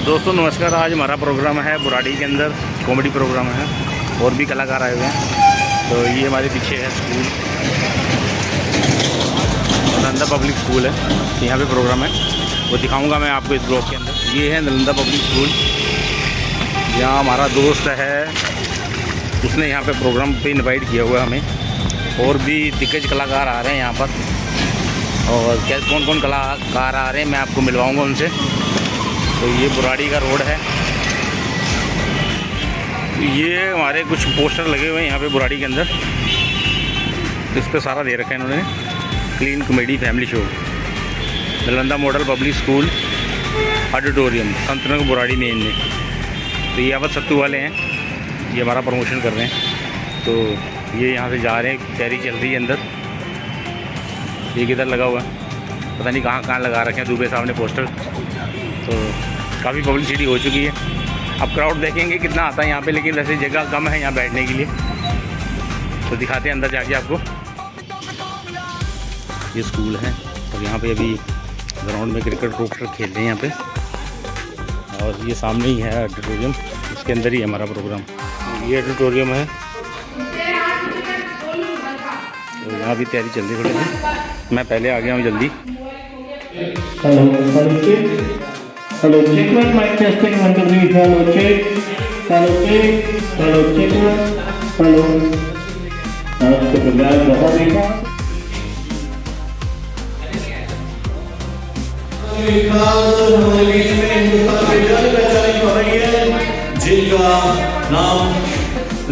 दोस्तों नमस्कार। आज हमारा प्रोग्राम है बुराड़ी के अंदर, कॉमेडी प्रोग्राम है और भी कलाकार आए हुए हैं। तो ये हमारे पीछे है स्कूल, नालंदा पब्लिक स्कूल है। यहाँ पे प्रोग्राम है, वो दिखाऊंगा मैं आपको इस ब्लॉग के अंदर। ये है नालंदा पब्लिक स्कूल। यहाँ हमारा दोस्त है, उसने यहाँ पे प्रोग्राम पे इनवाइट किया हुआ है हमें। और भी दिग्गज कलाकार आ रहे हैं यहाँ पर, और क्या कौन कौन कलाकार आ रहे हैं मैं आपको मिलवाऊँगा उनसे। तो ये बुराड़ी का रोड है। ये हमारे कुछ पोस्टर लगे हुए हैं यहाँ पे बुराड़ी के अंदर, इस पर सारा दे रखा है इन्होंने। Clean comedy family show, Nalanda model public school auditorium, Santnagar Burari main में। तो ये आवत सत्तू वाले हैं, ये हमारा प्रमोशन कर रहे हैं। तो ये यहाँ से जा रहे हैं, तैयारी चल रही है अंदर। ये किधर लगा हुआ है पता नहीं, कहाँ लगा रखे हैं दुबे साहब ने पोस्टर। तो काफ़ी पब्लिसिटी हो चुकी है। अब क्राउड देखेंगे कितना आता है यहाँ पे, लेकिन वैसे जगह कम है यहाँ बैठने के लिए। तो दिखाते हैं अंदर जाके आपको। ये स्कूल है और यहाँ पे अभी ग्राउंड में क्रिकेट खेल रहे हैं यहाँ पे। और ये सामने ही है ऑडिटोरियम, इसके अंदर ही हमारा प्रोग्राम। ये ऑडिटोरियम है, तो यहाँ भी तैयारी चल रही है थोड़ी सी। मैं पहले आ गया हूँ जल्दी। Hello, check one, mic testing, 1 2 3, hello, check, hello, check, hello, check one, hello. आपका प्रोग्राम बहुत ही हमारे बीच में हिंदुस्तान के जन पहचानी हो रही है, जिनका नाम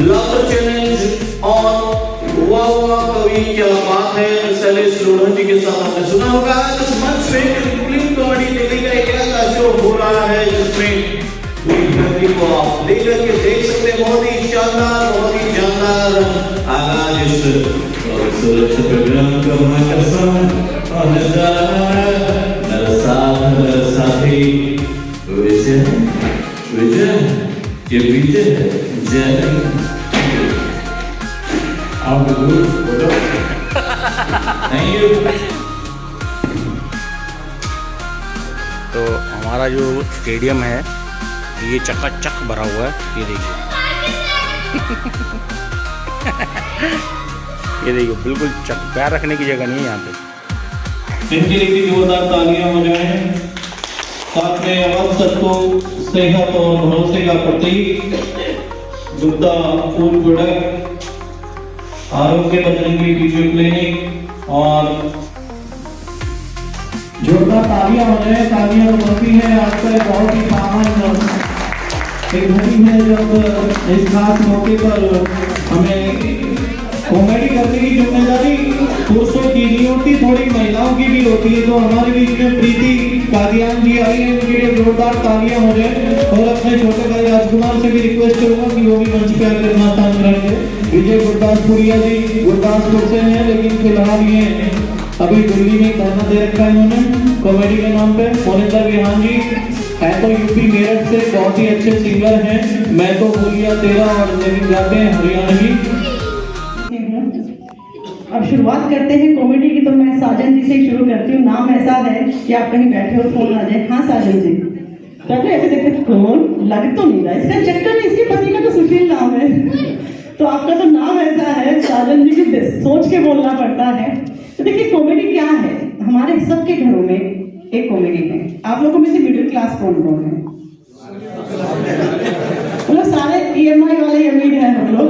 लव चैलेंज और वाह कवि, क्या बात है, शैलेश लोढ़ा जी के साथ आपने सुना होगा। इस मंच पे क्लीन कॉमेडी दिल्ली का एक ऐसा शो हो रहा है जिसमें पूरी धरती को आप लेकर के देख सकते हैं। बहुत ही शानदार, बहुत ही जानदार आगाज इस सुरक्षित प्रोग्राम का होना जा रहा है। साथी विजय के विजय जय आप फोटो थैंक यू। तो हमारा जो स्टेडियम है ये चकाचक भरा हुआ है, ये देखिए। ये देखिए बिल्कुल पैर रखने की जगह नहीं है यहाँ पे। इनके लिए जोरदार तालियां हो जाएं। साथ में अवध सत्तू सेहत और भरोसे का प्रतीक, गुप्ता फूड प्रोडक्ट, आरोग्य बजरंगी फिजियो क्लिनिक। और जोरदार तालियां हो जाए। तालियां तो बनती है। आपका बहुत ही पावन एक घड़ी है जब इस खास मौके पर हमें कॉमेडी करने की जिम्मेदारी पुरुषों की नहीं होती, थोड़ी महिलाओं की भी होती है। तो हमारे बीच में प्रीति कादियान जी आई है, उनके लिए जोरदार तालियां हो जाए। और अपने छोटे भाई राजकुमार से भी रिक्वेस्ट करूंगा कि वो भी मंच पे आकर अपना स्थान करेंगे। विजय गुरदासपुरिया जी गुरदासपुर से हैं, लेकिन फिलहाल ये अभी दिल्ली में धरना दे रखा है इन्होंने कॉमेडी के नाम पे। मोनिंदर विहान जी है तो यूपी मेरठ से, बहुत ही अच्छे सिंगर हैं। मैं तो बोलिया तेरा और लेकिन गाते हैं हरियाणवी। अब शुरुआत करते हैं कॉमेडी की। तो मैं साजन जी से शुरू करती हूँ। नाम ऐसा है कि आप कहीं बैठे हो फोन आ जाए, हाँ साजन जी कहते ऐसे देखते कौन लग तो नहीं रहा, इसका चक्कर में इसके पति का तो सुशील नाम है। तो आपका तो नाम ऐसा है, साजन जी की सोच के बोलना पड़ता है। तो देखिए कॉमेडी क्या है, हमारे सबके घरों में एक कॉमेडी है। आप लोगों में से मिडिल क्लास कौन कौन है? मतलब सारे EMI वाले अमीर हैं हम लोग।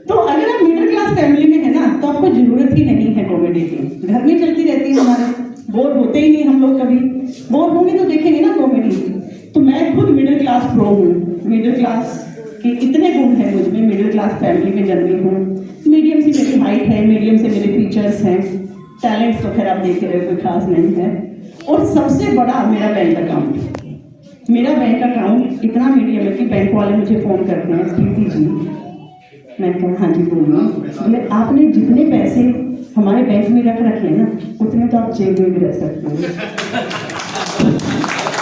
तो अगर आप मिडिल क्लास फैमिली में है ना, तो आपको जरूरत ही नहीं है कॉमेडी की। घर में चलती रहती है हमारे, बोर होते ही नहीं हम लोग। कभी बोर होंगे तो देखेंगे ना कॉमेडी। तो मैं खुद मिडिल क्लास प्रो हूँ। मिडिल क्लास के इतने गुण हैं मुझ में, मिडिल क्लास फैमिली में जन्मी हूँ। मीडियम से मेरी हाइट है, मीडियम से मेरे फीचर्स हैं। टैलेंट्स तो खैर आप देख रहे हो कोई खास नहीं है। और सबसे बड़ा मेरा बैंक अकाउंट। मेरा बैंक अकाउंट इतना मीडियम है कि बैंक वाले मुझे फोन करते हैं, प्रीति जी, मैं कहा हाँ जी बोलिए। बोले आपने जितने पैसे हमारे बैंक में रख रखे हैं ना, उतने तो आप जेब में भी रह सकते हो।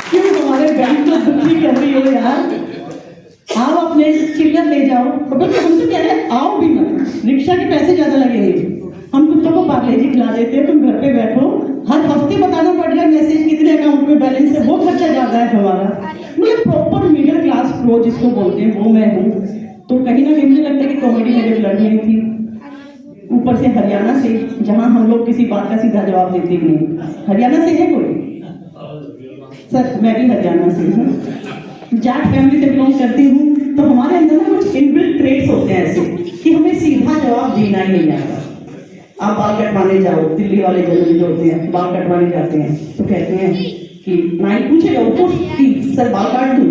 क्यों हमारे बैंक को दुखी कर रही हो यार? आओ अपने चिल्लर ले जाओ। हम तो कह रहे हैं आओ भी मत, रिक्शा के पैसे ज्यादा लगेंगे, हम कुत्तों को पार्ले-जी खिला देते हैं, तुम घर पे बैठो। हर हफ्ते बताना पड़ रहा है मैसेज कितने अकाउंट में बैलेंस है, वो खर्चा ज़्यादा है हमारा। मतलब प्रॉपर मिडिल क्लास प्रो जिसको बोलते हैं वो मैं हूँ। तो कहीं ना कहीं मुझे लगता है कि कॉमेडी मेरे ब्लड में थी। ऊपर से हरियाणा से, जहाँ हम लोग किसी बात का सीधा जवाब देते ही नहीं। हरियाणा से है कोई? सर मैं भी हरियाणा से हूँ, जाट फैमिली से बिलोंग करती हूँ। तो हमारे अंदर ना कुछ इनबिल्ट ट्रेट्स होते हैं ऐसे कि हमें सीधा जवाब देना ही नहीं आता। आप बाल कटवाने जाओ, दिल्ली वाले जो होते हैं बाल कटवाने जाते हैं तो कहते हैं कि नाई पूछेगा उसको कि सर बाल काट दूं।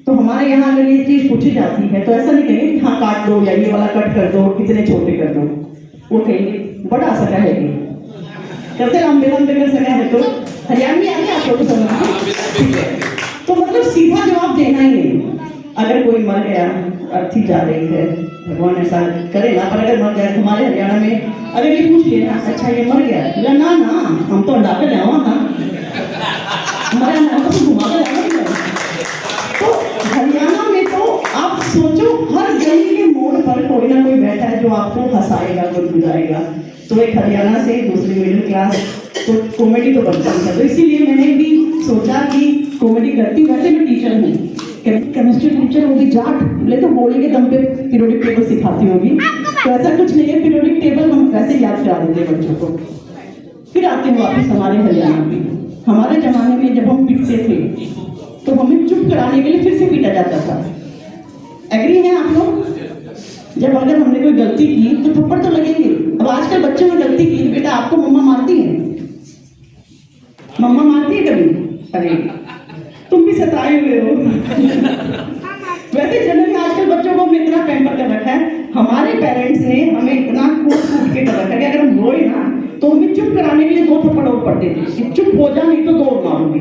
तो हमारे यहाँ अगर ये चीज पूछी जाती है तो ऐसा नहीं कहेंगे कि हाँ काट दो या ये वाला कट कर दो, कितने छोटे कर दो। वो कहेंगे बड़ा सका है ये, कहते लंबे लंबे कर सका है। तो हरियाणवी आ गया आप लोगों को समझ? तो मतलब सीधा जवाब देना ही नहीं। अगर कोई मर गया, अर्थी जा रही है, भगवान ऐसा करे ना, पर अगर मर जाए हमारे हरियाणा में अगर ये पूछ लिया ना अच्छा ये मर गया, ना ना हम तो अंडा कर जाओ हाँ हमारे यहाँ तो घुमा कर जाओ। तो हरियाणा में तो आप सोचो हर गली के मोड़ पर कोई ना कोई बैठा है जो आपको हंसाएगा, गुदगुदाएगा। तो एक हरियाणा से दूसरी मिडिल क्लास, तो कॉमेडी तो बनता है। तो इसीलिए मैंने भी सोचा कि कॉमेडी करती। वैसे मैं टीचर हूँ, केमिस्ट्री टीचर, वो भी जाट, बोले तो बोलने के दम पे पीरियोडिक टेबल सिखाती होगी। तो ऐसा कुछ नहीं है, पीरियोडिक टेबल हम वैसे याद करा देते हैं बच्चों को। फिर आते हैं वापस हमारे हरियाणा में। हमारे जमाने में जब हम पिटते थे तो हमें चुप कराने के लिए फिर से पीटा जाता था। एग्री हैं आप लोग? जब अगर हमने कोई गलती की तो थप्पड़ तो लगेंगे। अब आजकल बच्चों ने गलती की, बेटा आपको मम्मा मारती है? मम्मा मारती है कभी? अरे तुम भी सताए हुए हो। वैसे जनरली आजकल बच्चों को हमने इतना पैम्पर कर रखा है, हमारे पेरेंट्स ने हमें इतना कूट के कर रखा है कि अगर हम रोए ना तो हमें चुप कराने के लिए 2 थप्पड़ और पड़ते थे कि चुप हो जा नहीं तो 2 और मारूंगी।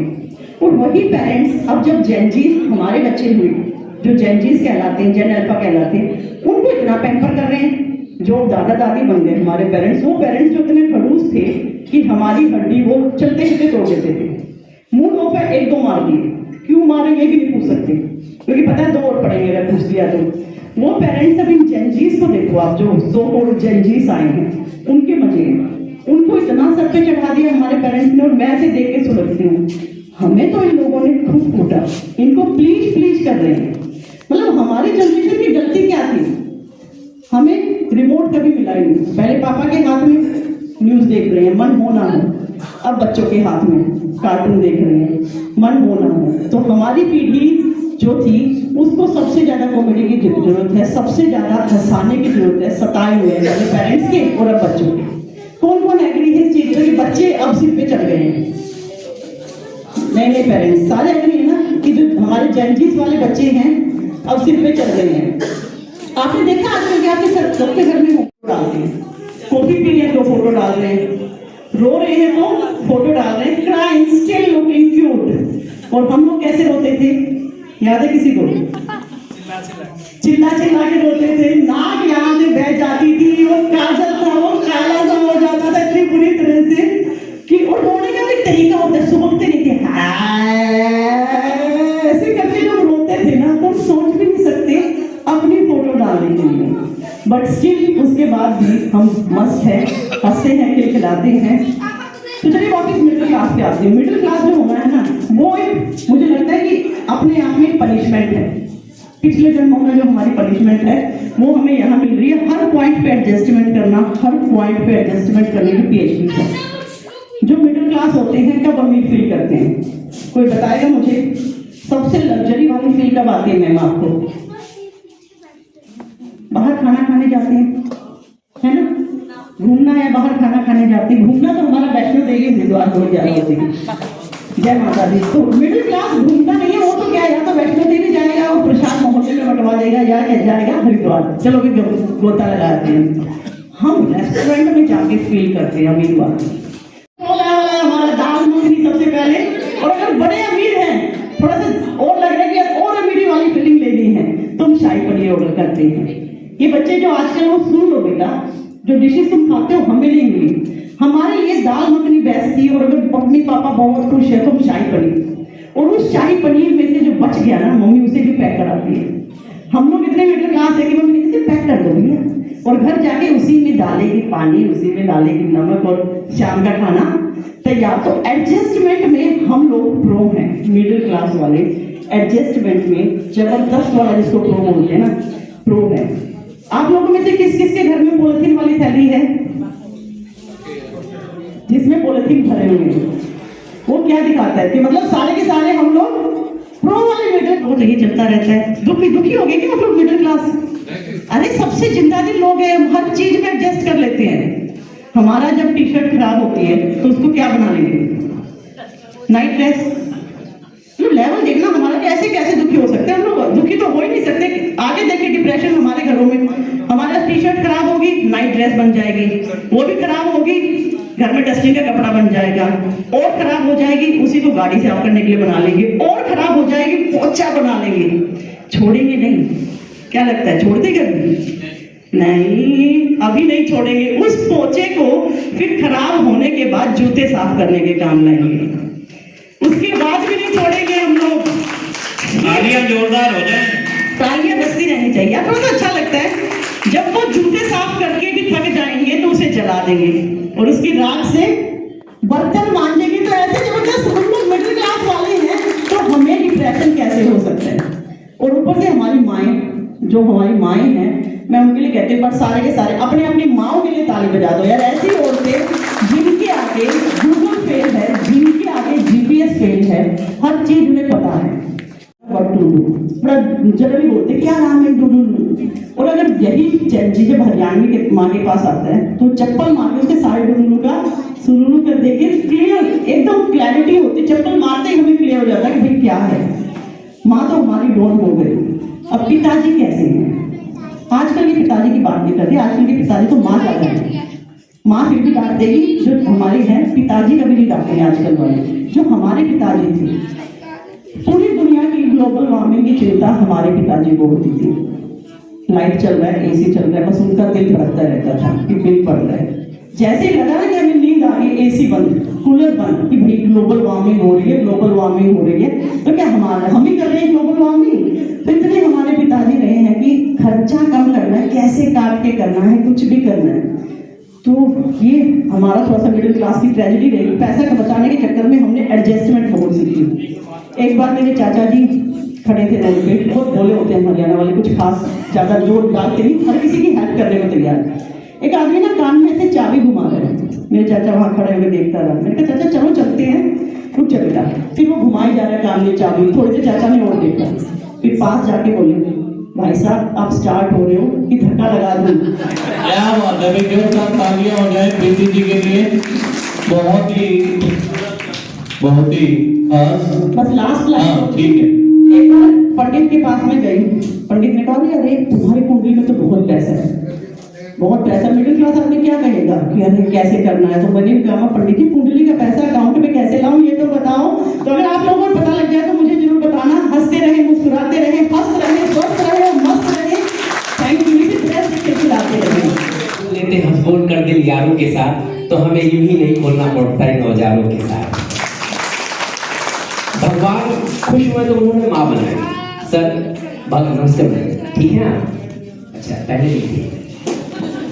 और वही पेरेंट्स अब जब जेनजीज हमारे बच्चे हुए, जो जेनजीज कहलाते हैं, जेन अल्फा कहलाते हैं, उनको इतना पैम्पर कर रहे हैं। जो दादा दादी बन गए हमारे पेरेंट्स, वो पेरेंट्स जो इतने खड़ूस थे कि हमारी हड्डी वो चलते चलते तोड़ देते थे। मूड ऑफ है, 1-2 मार दिए, क्यों मारे ये भी नहीं पूछ सकते क्योंकि पता है 2 और पड़ेंगे अगर पूछ दिया तो। वो पेरेंट्स अब इन जेनजीज को देखो, आप जो सो कॉल्ड जेनजीज आए हैं उनके मजे हैं। उनको इतना सर पे चढ़ा दिया हमारे पेरेंट्स ने, और मैं ऐसे देख के सुलझती हूँ हमें तो इन लोगों ने खूब कूटा, इनको प्लीज प्लीज कर रहे हैं। मतलब हमारी जनरेशन की गलती क्या थी? हमें रिमोट कभी मिला ही नहीं। पहले पापा के हाथ में न्यूज देख रहे हैं, मन हो ना हो। अब बच्चों के हाथ में कार्टून देख रहे हैं, मन हो ना हो। तो हमारी पीढ़ी जो थी उसको सबसे ज्यादा कॉमेडी की जरूरत है, सबसे ज्यादा हंसाने की जरूरत है, सताए हुए हैं पेरेंट्स के और अब बच्चों के। कौन कौन एग्री है इस चीज पर कि बच्चे अब सिर पे चढ़ गए हैं? नहीं पेरेंट्स सारे एग्री है ना कि जो हमारे जेनजीज वाले बच्चे हैं अब सिर पे चढ़ गए हैं। आपने देखा आजकल क्या आपके सबके घर में फोटो डालते हैं, कॉफी पी रहे हैं तो फोटो डाल रहे हैं, रो रहे हैं तो फोटो डाल रहे हैं, क्राइंग स्टिल लुकिंग क्यूट। और हम लोग कैसे रोते थे याद है किसी को? चिल्ला चिल्ला के रोते थे, नाक यहाँ से बह जाती थी, वो काजल था वो काला सा हो जाता था इतनी बुरी तरह से कि, और रोने का भी तरीका होता है, सुबकते नहीं थे ऐसे करके जब रोते थे ना तो सोच भी नहीं सकते अपनी फोटो डालने के लिए। बट स्टिल उसके बाद भी हम मस्त है, हंसते हैं, खिलखिलाते हैं। तो चलिए वापस मिडिल क्लास पे आते हैं। मिडिल क्लास जो होना है ना वो एक मुझे लगता है कि अपने आप में पनिशमेंट है। पिछले जन्मों का जो हमारी पनिशमेंट है वो हमें यहाँ मिल रही है। हर पॉइंट पे एडजस्टमेंट करना, हर पॉइंट पे एडजस्टमेंट करने की पीएचडी है। जो मिडिल क्लास होते हैं कब अमीर फील करते हैं? कोई बताएगा मुझे? सबसे लग्जरी वाली फील कब आती है? मैम आपको बाहर खाना खाने जाते हैं, है ना? घूमना या बाहर खाना खाने जाते हैं। घूमना तो हमारा वैष्णो देवी हरिद्वार हो जाएगा, जय माता दी। तो मिडिल क्लास घूमता नहीं है, वो तो क्या या तो वैष्णो देवी जाएगा और प्रसाद मोहल्ले में बंटवा देगा या जाएगा हरिद्वार। चलो भी गोता लगाते हैं। हम रेस्टोरेंट में जाके फील करते हैं अमीर वाला हमारा दाल मखनी सबसे पहले। और अगर बड़े अमीर हैं थोड़ा सा और लग रहा है कि और अमीरी वाली फीलिंग लेनी है तो हम शाही पनीर ऑर्डर करते हैं। ये बच्चे जो आजकल वो सुन लो बेटा, जो डिशेस तुम खाते हो हमें नहीं मिली, हमारे लिए दाल मखनी बेस्ट थी। और अगर मम्मी पापा बहुत खुश है तो हम शाही पनीर, और उस शाही पनीर में से जो बच गया ना मम्मी उसे भी पैक कराती है। हम लोग इतने मिडिल क्लास है कि मम्मी इसे पैक कर दो भैया, और घर जाके उसी में डालेगी पानी, उसी में डालेगी नमक और शाम का खाना तैयार। तो एडजस्टमेंट में हम लोग प्रो हैं, मिडिल क्लास वाले एडजस्टमेंट में जबरदस्त वाला जिसको प्रो बोलते हैं ना, प्रो है। आप लोगों में से किस किस के घर में पॉलिथीन वाली थैली है जिसमें पॉलिथीन भरे हुए हैं? वो क्या दिखाता है कि मतलब सारे के सारे हम लोग प्रो वाले मिडिल। वो नहीं चलता रहता है, दुखी हो गए क्या आप लोग मिडिल क्लास? अरे सबसे जिंदा दिल लोग हैं, हम हर चीज में एडजस्ट कर लेते हैं। हमारा जब टी शर्ट खराब होती है तो उसको क्या बना लेंगे? Night dress. लेवल देखना हमारा, कैसे कैसे दुखी हो सकते हैं हम लोग? दुखी तो हो ही नहीं सकते। आगे देखिए डिप्रेशन हमारे घरों में, हमारा टी शर्ट खराब होगी नाइट ड्रेस बन जाएगी, वो भी खराब होगी घर में डस्टिंग का कपड़ा बन जाएगा, और खराब हो जाएगी उसी को गाड़ी से ऑफ करने के लिए बना लेंगे, और खराब हो जाएगी पोछा बना लेंगे। छोड़ेंगे नहीं? क्या लगता है छोड़ देंगे? नहीं, अभी नहीं छोड़ेंगे। उस पोछे को फिर खराब होने के बाद जूते साफ करने के काम लाएंगे, उसके बाद भी नहीं छोड़ेंगे हम लोग। तालियां जोरदार हो जाए। तालियां बजती रहनी चाहिए। आपको तो अच्छा लगता है जब वो जूते साफ करके भी थक जाएंगे तो उसे जला देंगे और उसकी राख से बर्तन मांजेंगे। तो ऐसे जबरदस्त हम लोग मिडिल क्लास वाले हैं, तो हमें डिप्रेशन कैसे हो सकता है? और ऊपर से हमारी माएँ, जो हमारी माएँ हैं, मैं उनके लिए कहती हूँ पर सारे के सारे अपने अपनी माओं के लिए ताली बजा दो यार। ऐसी औरतें जिनके आगे गूगल फेल है, जिनके आगे जीपीएस फेल है, हर चीज उन्हें पता है। बड़ा जनरली बोलते क्या नाम है डुडू। और अगर यही चीजें हरियाणवी के माँ के पास आता है तो चप्पल मार के उसके सारे डुडू का सुनू कर देखे, क्लियर एकदम क्लैरिटी होती। चप्पल मारते ही हमें क्लियर हो जाता है कि भाई क्या है। माँ तो हमारी डॉन हो गई। अब पिताजी कैसे हैं? आजकल के पिताजी की बात नहीं करते, आजकल के पिताजी तो माँ ज्यादा है। माँ फिर भी डांट देगी, जो हमारे हैं पिताजी कभी नहीं डांटेंगे आजकल वाले। जो हमारे पिताजी थे, पूरी दुनिया की ग्लोबल वार्मिंग की चिंता हमारे पिताजी को होती थी। लाइट चल रहा है, एसी चल रहा है, बस उनका दिल धड़कता रहता था कि बिल पड़ रहा है। जैसे ही लगा ना कि हमें नींद आ रही है, एसी बंद, कूलर बंद, कि भाई ग्लोबल वार्मिंग हो रही है, ग्लोबल वार्मिंग हो रही है, तो क्या हम ही कर रहे हैं ग्लोबल वार्मिंग? तो इतने हमारे पिताजी रहे हैं कि खर्चा कम करना है, कैसे काट के करना है, कुछ भी करना है। तो ये हमारा थोड़ा सा मिडिल क्लास की ट्रेजेडी रही। पैसा बचाने के चक्कर में हमने एडजस्टमेंट बहुत सीखी। एक बार मेरे चाचा जी खड़े थे रोड पे, बहुत बोले होते हैं हरियाणा वाले, कुछ खास ज्यादा जोर डालते नहीं, हर किसी की हेल्प करने में तैयार। एक आदमी ना कान में से चाबी घुमा रहा है, मेरे चाचा वहां खड़े हुए देखता रहा। मैंने कहा चाचा चलो चलते हैं, रुक जा बेटा। फिर वो घुमाई जा रहा है कान में चाबी, थोड़ी देर चाचा ने और देखा, फिर पास जाके बोले भाई साहब आप स्टार्ट हो रहे हो कि धक्का लगा दूं? क्या बात है, जोरदार तालियां हो जाए प्रीति जी के लिए। बहुत ही खास। बस लास्ट लाइन ठीक है। एक बार पंडित के पास में गई, पंडित ने कहा अरे तुम्हारी कुंडली में तो बहुत पैसा है, बहुत पैसा। मिडिल क्लास आदमी क्या कहेगा कि अरे कैसे करना है? तो मैंने कहा पंडित जी कुंडली का पैसा अकाउंट में कैसे लाऊं ये तो बताओ। तो अगर आप लोगों को पता लग जाए तो मुझे जरूर बताना। हंसते रहे, मुस्कुराते रहे, हंस रहे, स्वस्थ रहे, मस्त रहे। Thank you. इसी तरह से खिलाते रहे। लेते हंसबोल कर दिल यारों के साथ, तो हमें यूं ही नहीं खोलना पड़ता है नौजारों के साथ। भगवान खुश हुए तो उन्होंने माँ बनाई। सर भगवान नमस्ते, ठीक है आप? अच्छा पहले लिखिए।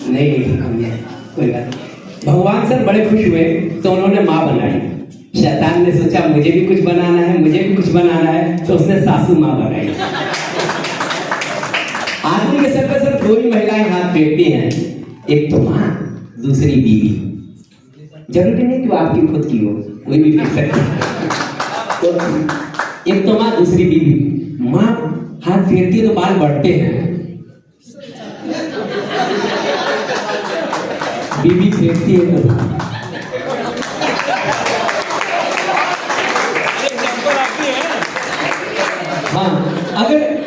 नहीं हमने कोई बात नहीं। भगवान सर बड़े खुश हुए तो उन्होंने माँ बनाई। शैतान ने सोचा मुझे भी कुछ बनाना है, मुझे भी कुछ बनाना है, तो उसने सासू माँ बनाई। आदमी के सर पे सर दो ही महिलाएं हाथ फेरती हैं, एक तो माँ, दूसरी बीवी। जरूरी नहीं कि वो आपकी खुद की हो, कोई भी फेर सकती है। तो एक तो माँ, दूसरी बीवी। माँ हाथ फेरती है तो बाल बढ़ते हैं, बीवी फेरती है तो हाँ।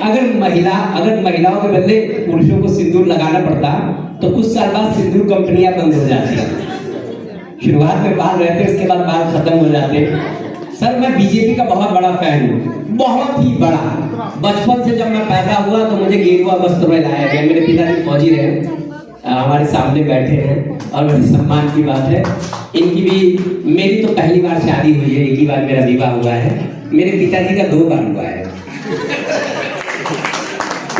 अगर महिलाओं के बदले पुरुषों को सिंदूर लगाना पड़ता तो कुछ साल बाद सिंदूर कंपनियां बंद हो जाती। शुरुआत में बाल रहते, उसके बाद बाल खत्म हो जाते। सर मैं बीजेपी का बहुत बड़ा फैन हूँ, बहुत ही बड़ा। बचपन से जब मैं पैदा हुआ तो मुझे गेरुआ वस्त्र में लाया गया। मेरे पिताजी फौजी रहे, हमारे सामने बैठे हैं और बड़ी सम्मान की बात है। इनकी भी, मेरी तो पहली बार शादी हुई है, एक ही बार मेरा विवाह हुआ है। मेरे पिताजी का 2 बार हुआ है।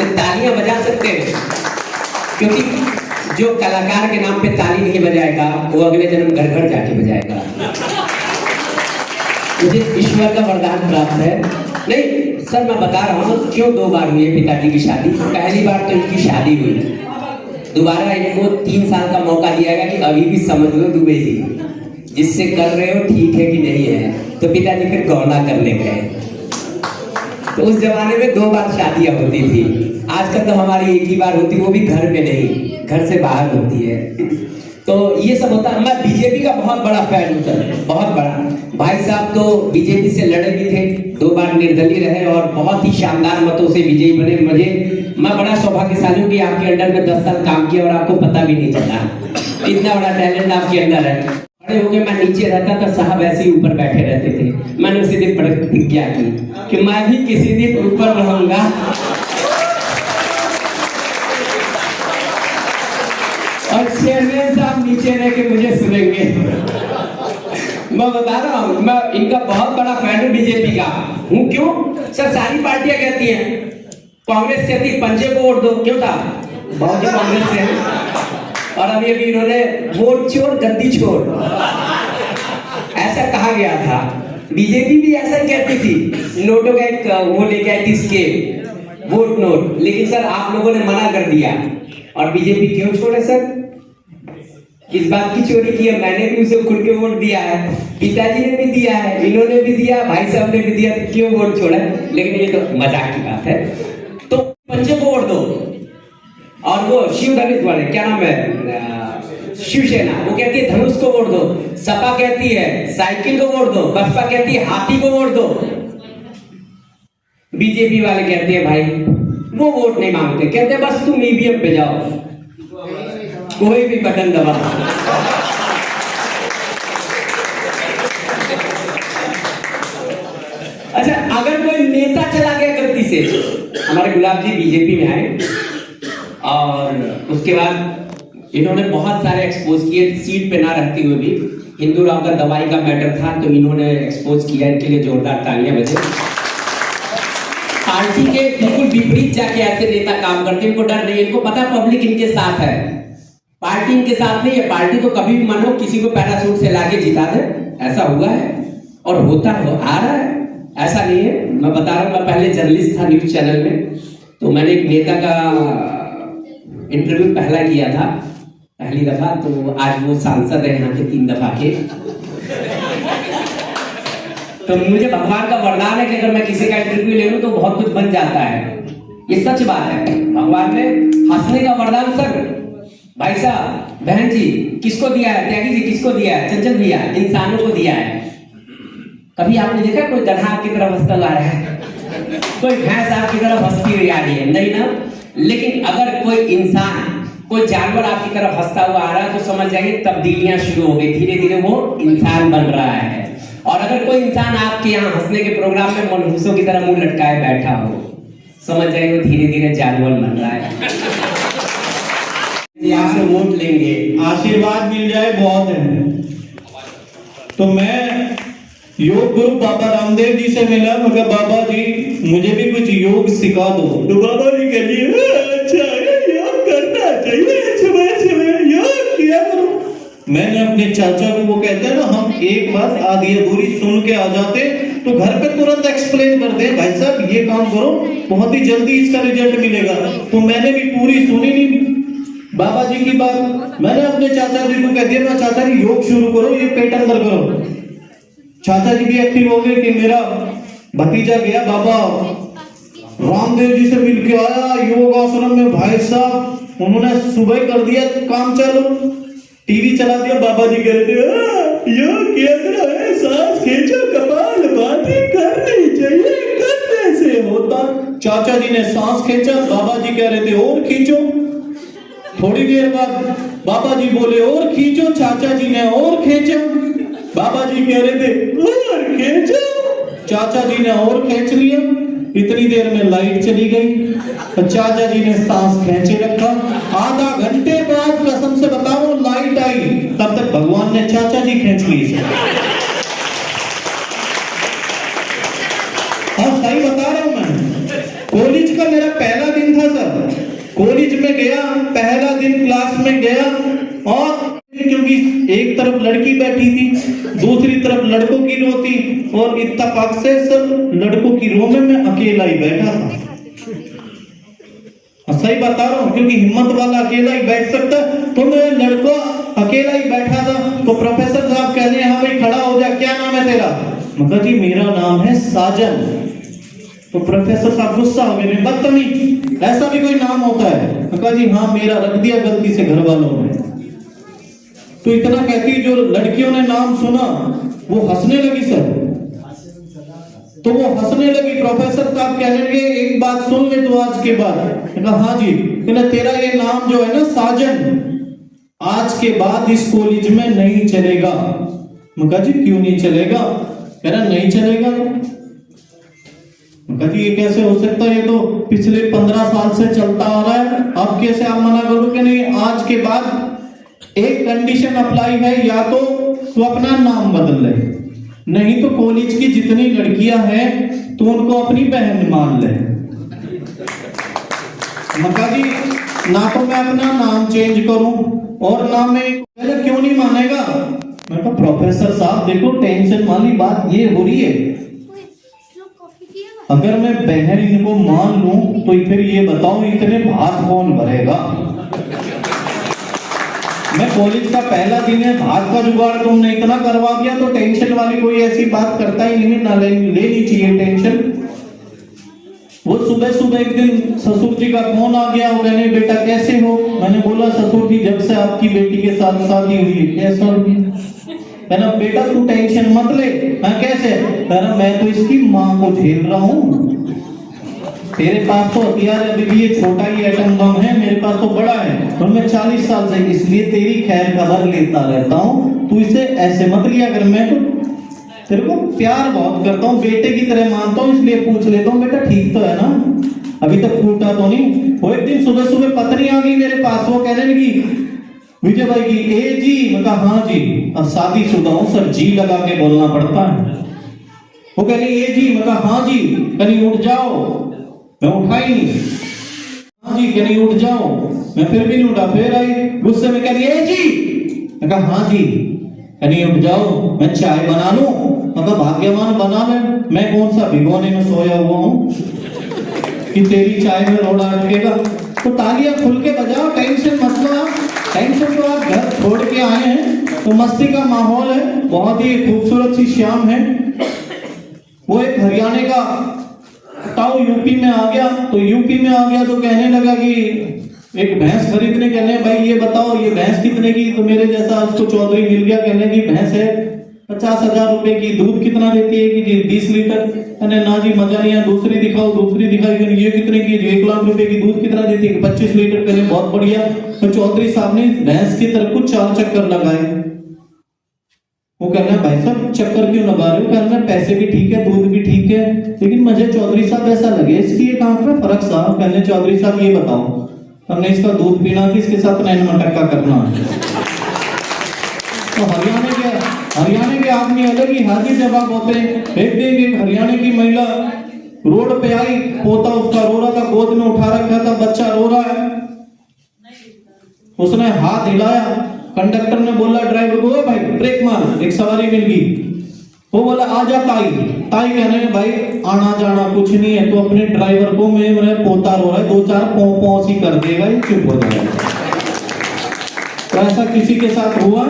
तालियां बजा सकते हैं क्योंकि जो कलाकार के नाम पे ताली नहीं बजाएगा वो अगले जन्म घर घर जाके बजाएगा। मुझे ईश्वर का वरदान प्राप्त है। नहीं सर, मैं बता रहा हूँ क्यों 2 बार हुई है पिताजी की शादी। पहली बार तो इनकी शादी हुई, दोबारा इनको 3 साल का मौका दिया गया कि अभी भी समझ लो दुबे जी, जिससे कर रहे हो ठीक है कि नहीं है। तो पिताजी फिर गौना करने गए। तो उस जमाने में 2 बार शादियां होती थी। आजकल तो हमारी एक ही बार होती, वो भी घर में नहीं, घर से बाहर होती है। तो ये सब होता है। मैं बीजेपी का बहुत बड़ा फैन हूँ सर, बहुत बड़ा। भाई साहब तो बीजेपी से लड़े भी थे, 2 बार निर्दलीय रहे और बहुत ही शानदार मतों से विजयी बने। मैं बड़ा सौभाग्यशाली हूँ कि आपके अंडर में 10 साल काम किया और आपको पता भी नहीं चला। इतना बड़ा टैलेंट आपके अंदर है। खड़े होके मैं नीचे रहता था, साहब ऐसे ही ऊपर बैठे रहते थे। मैंने उसी दिन प्रतिज्ञा की कि मैं भी किसी दिन ऊपर रहूंगा। और चेयरमैन साहब नीचे रह के मुझे सुनेंगे। मैं बता रहा हूँ, मैं इनका बहुत बड़ा फैन हूँ बीजेपी का। हूँ क्यों सर? सारी पार्टियां कहती हैं, कांग्रेस कहती है पंजे को वोट दो, क्यों था? बहुत ही कांग्रेस से है। और अभी इन्होंने वोट छोड़ गद्दी छोड़ ऐसा कहा गया था। बीजेपी भी ऐसा ही कहती थी। नोटों का एक वो लेके आई थी स्केल, वोट नोट, लेकिन सर आप लोगों ने मना कर दिया। और बीजेपी क्यों छोड़े सर? किस बात की चोरी की है? मैंने भी उसे खुल के वोट दिया है, पिताजी ने भी दिया है, इन्होंने भी दिया, भाई साहब ने भी दिया, तो क्यों वोट छोड़ा? लेकिन ये तो मजाक की बात है। तो पंजे को वोट दो। और वो शिव धनुष वाले क्या नाम है, शिवसेना, वो कहती है धनुष को वोट दो। सपा कहती है साइकिल को वोट दो। बसपा कहती है हाथी को वोट दो। बीजेपी वाले कहते हैं भाई वो वोट नहीं मांगते, कहते हैं बस तुम ईवीएम पे जाओ, कोई भी बटन दबा। अच्छा, अगर कोई नेता चला गया गलती से, हमारे गुलाब जी बीजेपी में आए और उसके बाद इन्होंने बहुत सारे एक्सपोज किए, सीट पे ना रहते हुए भी। हिंदू राव का दवाई का मैटर था तो इन्होंने एक्सपोज किया, इनके लिए जोरदार तालियां बजे। पार्टी के बिल्कुल विपरीत जाके ऐसे नेता काम करते हैं, इनको डर नहीं, इनको पता पब्लिक इनके साथ है, पार्टी इनके साथ नहीं है। पार्टी तो कभी भी मानो किसी को पैराशूट से लाके जिता दे, ऐसा हुआ है और होता है, आ रहा है, ऐसा नहीं है। मैं बता रहा हूँ, मैं पहले जर्नलिस्ट था न्यूज चैनल में, तो मैंने एक नेता का इंटरव्यू पहला किया था, पहली दफा। तो आज वो सांसद है यहाँ के 3 दफा के। तो मुझे भगवान का वरदान है कि अगर मैं किसी का इंटरव्यू ले लूं तो बहुत कुछ बन जाता है। ये सच बात है, भगवान ने हंसने का वरदान सर भाई साहब बहन जी किसको दिया है? त्यागी जी किसको दिया है? चंचल भैया, इंसानों को दिया है। कभी आपने देखा कोई गधा आपकी तरफ हंसता आ रहा है, कोई भैंस आपकी तरफ हंसती हुई आ रही है? नहीं ना। लेकिन अगर कोई इंसान, कोई जानवर आपकी तरफ हंसता हुआ आ रहा है तो समझ जाइए तब्दीलियां शुरू हो गई, धीरे धीरे वो इंसान बन रहा है। और अगर कोई इंसान आपके यहाँ हंसने के प्रोग्राम में मनहूसों की तरह मुंह लटकाए बैठा हो, समझ जाइए वो धीरे धीरे जानवर बन रहा है। आपसे वोट लेंगे, आशीर्वाद मिल जाए बहुत है। तो मैं योग गुरु बाबा रामदेव जी से मिला, मगर बाबा जी मुझे भी कुछ योग सिखा दो। तो बाबा जी कह लिए अच्छा है, योग करना चाहिए, सुबह सुबह योग किया करो। मैंने अपने चाचा को, वो कहते हैं ना हम एक बात आधी अधूरी सुन के आ जाते तो घर पे तुरंत एक्सप्लेन कर दे, भाई साहब ये काम करो बहुत ही जल्दी इसका रिजल्ट मिलेगा। तो मैंने भी पूरी सुनी नहीं बाबा जी की बात। मैंने अपने चाचा जी को कह दिया, मैं चाचा जी योग शुरू करो, ये पेट अंदर करो। चाचा जी भी एक्टिव हो गए कि मेरा भतीजा गया बाबा रामदेव जी से मिल के आया योग आश्रम में। भाई साहब उन्होंने सुबह कर दिया काम चालू, टीवी चला दिया। बाबा जी कह रहे थे योग किया करो, सांस खींचो, कपाल भाती करनी चाहिए, करने से होता। चाचा जी ने सांस खींचा, बाबा जी कह रहे थे और खींचो। थोड़ी देर बाद बाबा जी बोले और खींचो, चाचा जी ने और खींचा। बाबा जी कह रहे थे और खींचो, चाचा जी ने और खींच लिया। इतनी देर में लाइट चली गई, चाचा जी ने सांस खींचे रखा। आधा घंटे बाद कसम से बताओ लाइट आई, तब तक भगवान ने चाचा जी खींच ली। और सही बता रहा हूं मैं, कॉलेज का मेरा पहला दिन था सर, कॉलेज में गया, पहला दिन क्लास में गया और क्योंकि एक तरफ लड़की बैठी थी, दूसरी तरफ लड़कों की रो थी और इत्तेफाक से सब लड़कों की रो में मैं अकेला ही बैठा था। सही बता रहा हूँ, क्योंकि हिम्मत वाला अकेला ही बैठ सकता, तो मैं लड़कों अकेला ही बैठा था। तो प्रोफेसर साहब कह रहे हैं, हाँ भाई खड़ा हो जा, क्या नाम है तेरा? मतलब जी मेरा नाम है साजन। तो प्रोफेसर साहब गुस्सा हो गए, बदतमीज, ऐसा भी कोई नाम होता है? कहा जी हाँ मेरा रख दिया गलती से घर वालों ने। तो इतना कहती, जो लड़कियों ने नाम सुना वो हंसने लगी सर, तो वो हंसने लगी। प्रोफेसर साहब कहने लगे, एक बात सुन ले तो आज के बाद। कहा हाँ जी। कहना तेरा ये नाम जो है ना साजन, आज के बाद इस कॉलेज में नहीं चलेगा। मैं कहा जी क्यों नहीं चलेगा? कहना नहीं चलेगा। मैं कहा जी ये कैसे हो सकता है, ये तो पिछले 15 साल से चलता आ रहा है, अब कैसे आप मना करोगे? नहीं, आज के बाद एक कंडीशन अप्लाई है, या तो तू अपना नाम बदल ले, नहीं तो कॉलेज की जितनी लड़कियां हैं तो उनको अपनी बहन मान ले। मका जी ना तो मैं अपना नाम चेंज करूं और ना मैं, क्यों नहीं मानेगा? मैं कहा प्रोफेसर साहब देखो, टेंशन वाली बात ये हो रही है, अगर मैं बहन इनको मान लूं तो फिर ये बताओ इतने भात कौन भरेगा? मैं कॉलेज का पहला दिन है, भात का जुगाड़ तुमने इतना करवा दिया, तो टेंशन वाली कोई ऐसी बात करता ही नहीं, ना लेनी चाहिए टेंशन। वो सुबह सुबह एक दिन ससुर जी का फोन आ गया, वो कहने बेटा कैसे हो? मैंने बोला ससुर जी जब से आपकी बेटी के साथ शादी हुई है। कैसा हुई? कहना बेटा तू टेंशन मत ले। मैं कैसे? कहना मैं तो इसकी माँ को झेल रहा हूँ, तेरे पास तो हथियार है, अभी ये छोटा ही एटम बम है, मेरे पास तो बड़ा है और मैं 40 साल से इसलिए तेरी खैर खबर लेता रहता हूँ, तू इसे ऐसे मत लिया कर। मैं तो तेरे को प्यार बहुत करता हूँ, बेटे की तरह मानता हूँ, इसलिए पूछ लेता हूँ बेटा ठीक तो है ना, अभी तक फूटा तो नहीं? वो एक दिन सुबह सुबह पत्नी आ गई मेरे पास, वो कहने लगी विजय भाई की, ए जी। मैं कहा हाँ जी। अब शादीशुदा हूं सर, जी लगा के बोलना पड़ता है। वो कह रही ए जी। मैं कहा हाँ जी। कहीं उठ जाओ। मैं उठा ही नहीं। हाँ जी। कहीं उठ जाओ। मैं फिर भी नहीं उठा, फिर आई गुस्से में, कह रही ए जी। मैं कहा हाँ जी। कहीं उठ जाओ, मैं चाय बना लूं? मैं कहा भाग्यवान बना ले, मैं कौन सा भिगोने में सोया हुआ हूं कि तेरी चाय में रोड़ा अटकेगा। तो तालियां खुल के बजाओ, टेंशन मत लो। टेंशन तो आप घर छोड़ के आए हैं, तो मस्ती का माहौल है, बहुत ही खूबसूरत सी शाम है। वो एक हरियाणा का ताऊ यूपी में आ गया, तो यूपी में आ गया तो कहने लगा कि एक भैंस खरीदने, कहने भाई ये बताओ ये भैंस कितने की? तो मेरे जैसा उसको चौधरी मिल गया, कहने की भैंस है 50,000 रुपए की, दूध कितना देती है? कि 20 लीटर। कहने ना जी मजा नहीं है, दूसरी दिखाओ। दूसरी दिखाई, ये कितने की? 1 लाख रुपए की, दूध कितना देती है? 25 लीटर। कहने बहुत बढ़िया। तो चौधरी साहब ने भैंस की तरफ कुछ 4 चक्कर लगाए। वो कहना भाई साहब चक्कर क्यों लगा रहे हो? कहना पैसे भी ठीक है, दूध भी ठीक है, लेकिन मुझे चौधरी साहब ऐसा लगे इसकी एक आंख में फर्क साहब। कहने चौधरी साहब ये बताओ, हमने इसका दूध पीना कि इसके साथ नैन मटक्का करना है? तो हरियाणा के आदमी अलग ही हाजिर जवाब होते हैं। एक दिन एक हरियाणा की महिला रोड पे आई, पोता उसका रो रहा था, गोद में उठा रखा था, बच्चा रो रहा है। उसने हाथ हिलाया, कंडक्टर ने बोला ड्राइवर को, भाई ब्रेक मार, एक सवारी मिल गई। वो बोला आजा ताई। ताई कहने भाई आना जाना कुछ नहीं है, तो अपने ड्राइवर को मेरे पोता रो रहा है, 2-4 पौ सी कर देगा, ये चुप हो जाएगा। तो ऐसा किसी के साथ हुआ?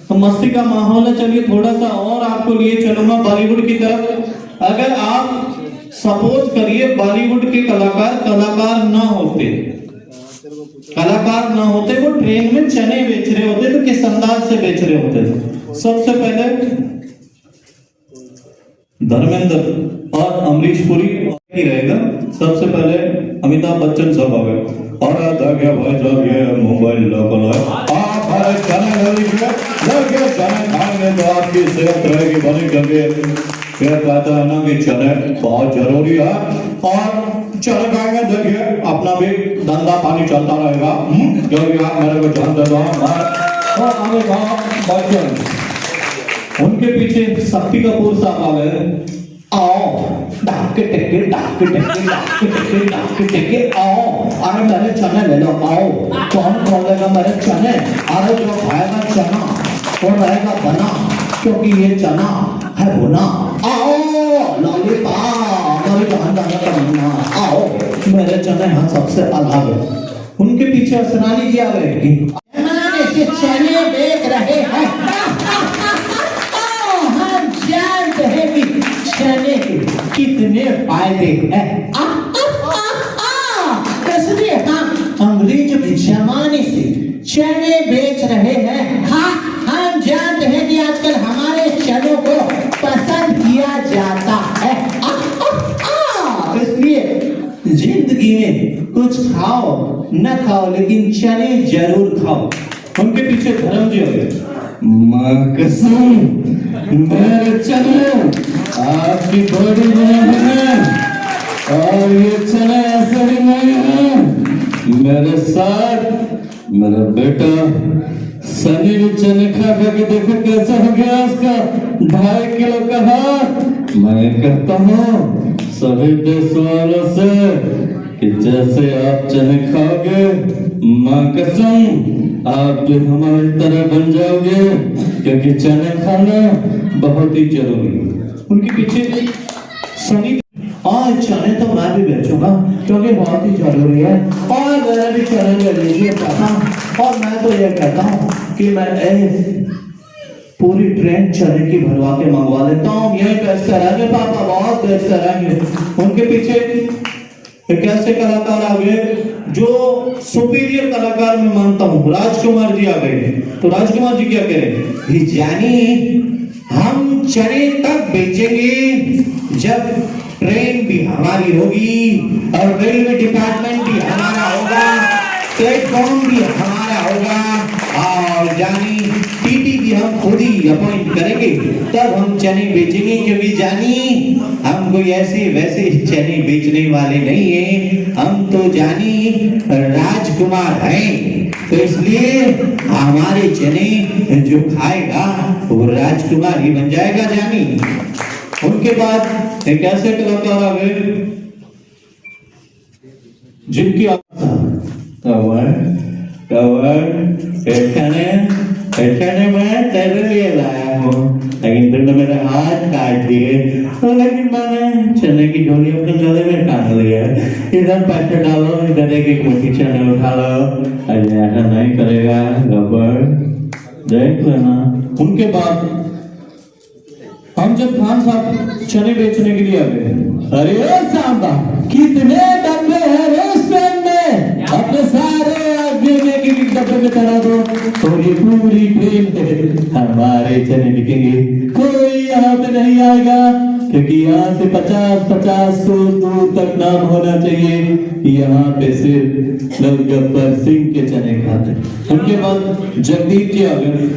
तो मस्ती का माहौल है। चलिए थोड़ा सा और आपको लिए चलूंगा बॉलीवुड की तरफ। अगर आप सपोज करिए बॉलीवुड के कलाकार ना होते, वो ट्रेन में चने बेच रहे होते तो किस अंदाज से बेच रहे होते थे? सबसे पहले धर्मेंद्र और अमरीश पुरी ही रहेगा। सबसे पहले अमिताभ बच्चन साहब आ गए और आता क्या भाई साहब ये मोबाइल लोकल है, आप हमारे चैनल लगे चने खाएंगे तो आपकी सेहत रहेगी बनी ढंगे। फिर कहता है ना कि चने बहुत जरूरी है और चने खाएंगे, देखिए अपना भी धंधा पानी चलता रहेगा। क्योंकि आप मेरे को जानते हो और अमिताभ बच्चन, उनके पीछे शक्ति कपूर साहब आ गए। आओ डाक टिके आओ, अरे मेरे चने ले लो आओ, कौन कौन लेगा मेरे चने, अरे जो खाएगा चना वो रहेगा बना, क्योंकि ये चना है बुना, आओ लॉलीपॉप मेरे जान जाने का महीना, आओ मेरे चने हैं सबसे अलग। उनके पीछे असरानी जी आ गए कि से चने बेच रहे हैं, हम जानते हैं कि चने के कितने फायदे हैं, इसलिए हम अंग्रेजों के जमाने से चने बेच रहे हैं। हाँ, हम जानते हैं कि आजकल हमारे चनों को पसंद किया जाता है, इसलिए जिंदगी में कुछ खाओ न खाओ लेकिन चने जरूर खाओ। उनके पीछे धर्म जी हो गए, मां कसम मेरे चने आपकी बॉडी में, और ये चने ऐसे भी नहीं है। मेरे साथ मेरा बेटा सनी भी चने खा के देखो कैसा हो गया उसका 2.5 किलो का हाथ। मैं कहता हूँ सभी देश वालों से कि जैसे आप चने खाओगे मां कसम आप भी हमारी तरह बन जाओगे, क्योंकि चने खाना बहुत ही जरूरी है। उनके पीछे सनी और चने तो मैं भी बेचूंगा क्योंकि बहुत ही जरूरी है, और मेरा भी चने ले लीजिए पापा। और मैं तो ये कहता हूँ कि मैं पूरी ट्रेन चने की भरवा के मंगवा लेता हूँ, यही बेचते रहेंगे पापा, बहुत बेचते रहेंगे। उनके पीछे एक ऐसे कलाकार आ गए जो सुपीरियर कलाकार मैं मानता हूँ, राजकुमार जी आ गए। तो राजकुमार जी क्या कह रहे हैं, जानी हम चने तक बेचेंगे जब ट्रेन भी हमारी होगी और रेलवे डिपार्टमेंट भी हमारा होगा, प्लेटफॉर्म भी हमारा होगा, और जानी टीटी भी हम खुद ही अपॉइंट करेंगे, तब हम चने बेचेंगे। क्योंकि जानी हम कोई ऐसे वैसे चने बेचने वाले नहीं हैं, हम तो जानी राजकुमार हैं, तो इसलिए हमारे चने जो खाएगा वो राजकुमार ही बन जाएगा जानी। उनके बाद एक ऐसे कलाकार आ गए जिनकी चने मैं तेरे लिए लाया हूँ, लेकिन तुमने मेरे हाथ काट दिए, तो लेकिन मैंने चने की डोरी अपने गले में टांग लिया। इधर पैसे डालो, इधर एक मुट्ठी चने उठा लो, अरे ऐसा नहीं करेगा गब्बर, देख लेना। उनके बाद हम जब खान साहब चने बेचने के लिए आ गए, अरे सांबा कितने डब्बे हैं रेस्टोरेंट में, अपने सारे आदमी की डब्बे में चढ़ा दो, तो ये पूरी ट्रेन हमारे चने बिकेंगे, कोई यहाँ पे नहीं आएगा, क्योंकि यहाँ से 50-50 कोस दूर तक नाम होना चाहिए, यहाँ पे सिर्फ लोग गब्बर सिंह के चने खाते। उनके बाद जगदीप जी आ गए,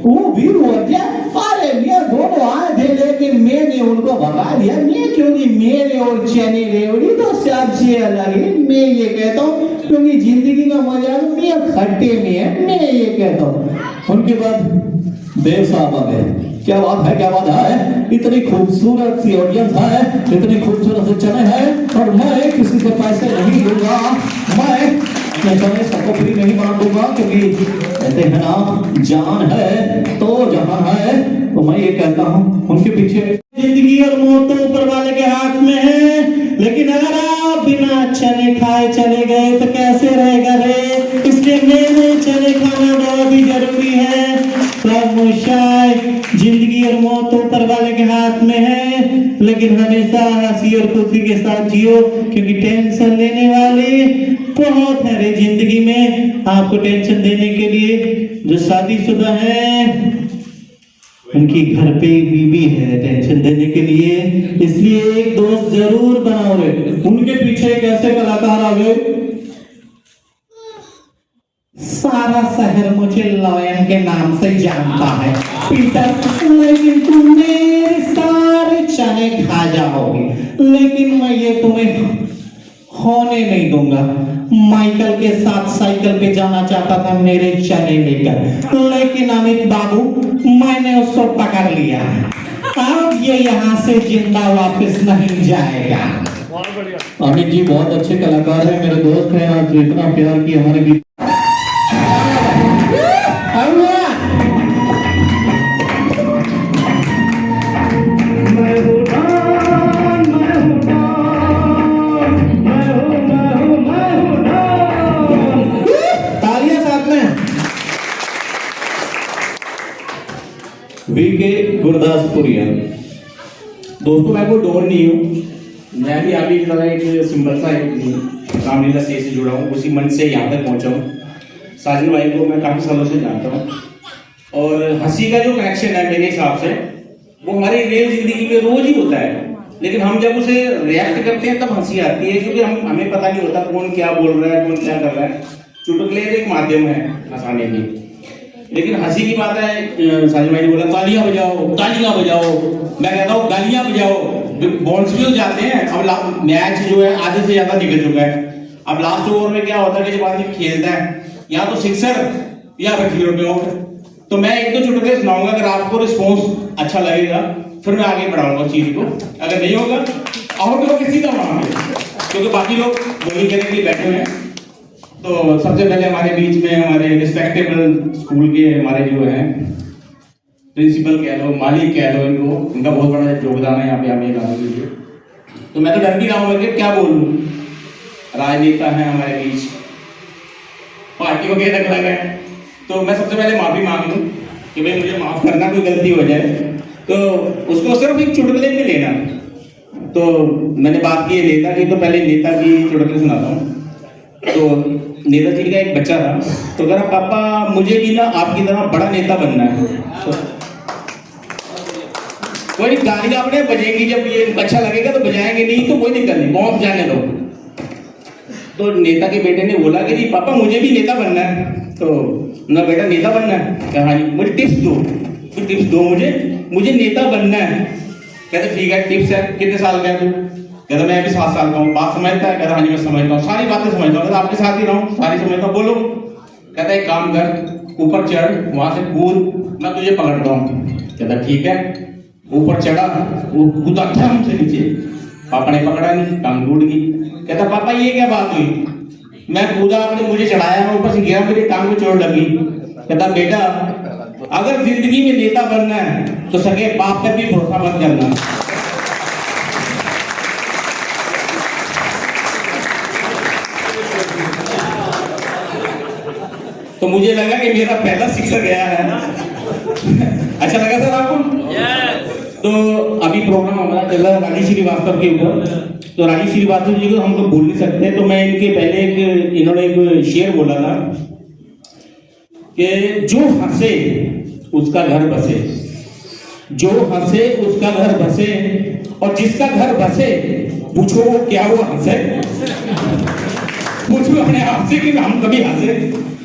वो भी हो गया, अरे ये दोनों आए थे लेकिन मैंने उनको भगा दिया, मैं क्योंकि मेरे और चने रेवड़ी तो सबसे अलग है, मैं ये कहता हूँ, क्योंकि जिंदगी का मजा मैं खट्टे में है, मैं ये कहता हूँ। उनके बाद देव साहब आ गए, क्या बात है, क्या बात है, इतनी खूबसूरत सी ऑडियंस है, इतनी खूबसूरत से चने हैं, और मैं किसी से पैसे नहीं दूंगा, मैं चने सबको फ्री नहीं बांट दूंगा, क्योंकि कहते हैं ना जान है तो जहां है, तो मैं ये कहता हूँ। उनके पीछे जिंदगी और मौत तो ऊपर वाले के हाथ में है, लेकिन अगर आप बिना चने खाए चले गए तो कैसे रहेगा रे, इसलिए मेरे चने खाना बहुत ही जरूरी है। जिंदगी और मौत तो ऊपर वाले के हाथ में है, लेकिन हमेशा हंसी और खुशी के साथ जियो, क्योंकि टेंशन लेने वाले बहुत है रे जिंदगी में। आपको टेंशन देने के लिए जो शादीशुदा है उनकी घर पे बीवी है टेंशन देने के लिए, इसलिए एक दोस्त जरूर बनाओ रे। उनके पीछे एक ऐसे कलाकार आ गए, सारा शहर मुझे लॉयन के नाम से जानता है पीटर, लेकिन तुम मेरे सारे चने खा जाओगे, लेकिन मैं ये तुम्हें होने नहीं दूंगा। माइकल के साथ साइकिल पे जाना चाहता था मेरे चने लेकर, लेकिन अमित बाबू मैंने उसको पकड़ लिया, अब ये यहाँ से जिंदा वापस नहीं जाएगा। अमित जी बहुत अच्छे कलाकार हैं, मेरे दोस्त हैं, और जो इतना प्यार किया हमारे गीत। तालियां साथ में। वीके गुरदासपुरिया। दोस्तों मैं कोई डॉन नहीं हूँ, मैं भी अभी एक सिंपल सा एक रामलीला से जुड़ा हूँ, उसी मन से यहाँ तक पहुँचा हूँ। साजिद भाई को मैं काफ़ी सालों से जानता हूँ, और हंसी का जो कनेक्शन है मेरे हिसाब से वो हमारी रियल जिंदगी में रोज ही होता है, लेकिन हम जब उसे रिएक्ट करते हैं तब हंसी आती है, क्योंकि हमें पता नहीं होता कौन क्या बोल रहा है, कौन क्या कर रहा है। चुटकुले एक माध्यम है हंसाने की, लेकिन हंसी की बात है। साजिद भाई ने बोला तालियां बजाओ, तालियां बजाओ, मैं कहता हूँ गालियां बजाओ। बॉल्स भी हो जाते हैं। अब मैच जो है आधे से ज्यादा निकल चुका है। अब लास्ट ओवर में क्या होता है कि जब आदमी खेलता है या तो सिक्सर या फिर जीरो पे आउट। तो मैं एक दो चुटकुले सुनाऊंगा, अगर आपको रिस्पॉन्स अच्छा लगेगा फिर मैं आगे बढ़ाऊंगा चीज को, अगर नहीं होगा आउट होकर सीधा वहां पे, क्योंकि बाकी लोग बॉलिंग करने के लिए बैठे हुए हैं। तो सबसे पहले हमारे बीच में हमारे रिस्पेक्टेबल स्कूल के हमारे जो है प्रिंसिपल कह लो, मालिक कह लो, इनको उनका बहुत बड़ा योगदान है यहाँ पे हमें गाने के लिए। तो मैं तो डर भी रहा हूँ कि क्या बोलूँ, राजनेता है हमारे बीच, पार्टियों के अलग अलग है। तो मैं सबसे पहले माफी मांग लूँ कि भाई मुझे माफ करना, कोई गलती हो जाए तो उसको सिर्फ एक चुटकुले में लेना। तो मैंने बात की है नेता की, तो पहले नेता की चुटकुले सुनाता हूँ। तो नेताजी का एक बच्चा था, तो अगर पापा मुझे भी ना आपकी तरह बड़ा नेता बनना है, तो कोई गालियां अपने बजेंगी, जब ये अच्छा लगेगा तो बजाएंगे, नहीं तो कोई दिक्कत नहीं, बहुत जाने दो। तो नेता के बेटे ने बोला कि जी पापा मुझे भी नेता बनना है। तो ना बेटा नेता बनना है, कहा जी मुझे टिप्स दो, तो टिप्स दो मुझे नेता बनना है। कहते ठीक है टिप्स है, कितने साल का है तू? कहता मैं अभी 7 साल का हूँ। बात समझता है? कहता हाँ जी मैं समझता हूँ, सारी बातें समझता हूँ। कहता आपके साथ ही रहूँ, सारी समझता हूँ, बोलो। कहता एक काम कर, ऊपर चढ़, वहां से कूद, मैं तुझे पकड़ता हूँ। कहता ठीक है। ऊपर चढ़ा, वो कूदा धम से नीचे, पापा ने पकड़ा नहीं, टांग टूट गई। कहता पापा ये क्या बात हुई? मैं कूदा, आपने मुझे चढ़ाया, मैं ऊपर से गिरा, मेरी टांग में चोट लगी। कहता बेटा अगर जिंदगी में नेता बनना है तो सगे बाप पर भी भरोसा मत करना। तो मुझे लगा कि मेरा पहला शिक्षक गया है। अच्छा लगा सर आपको? तो अभी प्रोग्राम हमारा चल रहा है राजीव श्रीवास्तव के ऊपर। तो राजीव श्रीवास्तव जी को हम लोग भूल नहीं सकते। तो मैं इनके पहले इन्होंने एक शेर बोला था कि जो हंसे उसका घर बसे, जो हंसे उसका घर बसे, और जिसका घर बसे पूछो वो क्या वो हंसे। पूछो अपने आप से कि हम कभी हंसे,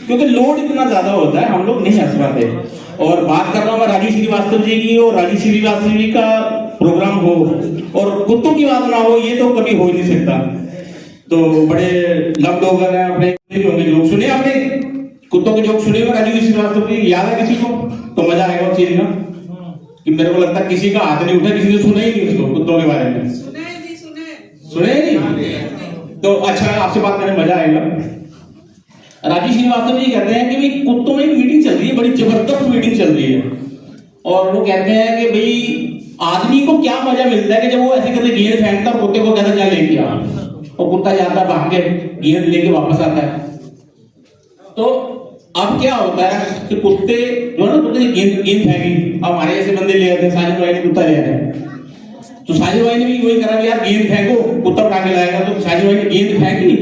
क्योंकि लोड इतना ज्यादा होता है, हम लोग नहीं हंस पाते। और बात कर रहा हूँ मैं राजीव श्रीवास्तव जी की, और राजीव श्रीवास्तव जी का प्रोग्राम हो और कुत्तों की बात ना हो, ये तो कभी हो ही नहीं सकता। तो बड़े लव डॉगर हैं अपने, जोक सुने आपने? कुत्तों के जोक सुने हो राजीव श्रीवास्तव की? याद है किसी को? तो मजा आएगा उस चीज का कि मेरे को लगता है किसी का हाथ नहीं उठा, किसी ने सुना ही नहीं उसको कुत्तों के बारे में। सुने नहीं? तो अच्छा आपसे बात करने मजा आएगा। राजीव श्रीवास्तव जी कहते हैं कि भाई कुत्तों में मीटिंग चल रही है, बड़ी जबरदस्त मीटिंग चल रही है, और वो कहते हैं कि भाई आदमी को क्या मजा मिलता है कि जब वो ऐसे करके गेंद फेंकता है, कुत्ते को कहता जा लेके आ, और कुत्ता जाता है भाग के गेंद लेके वापस आता है। तो अब क्या होता है कि कुत्ते जो है ना, कुत्ते गेंद फेंकी, अब हमारे जैसे बंदे ले आते हैं, साजिद भाई ने कुत्ता ले आया है, तो साजिद भाई ने भी वही करा, यार गेंद फेंको, कुत्ता उठा के लाएगा। तो साजिद भाई ने गेंद फेंकी,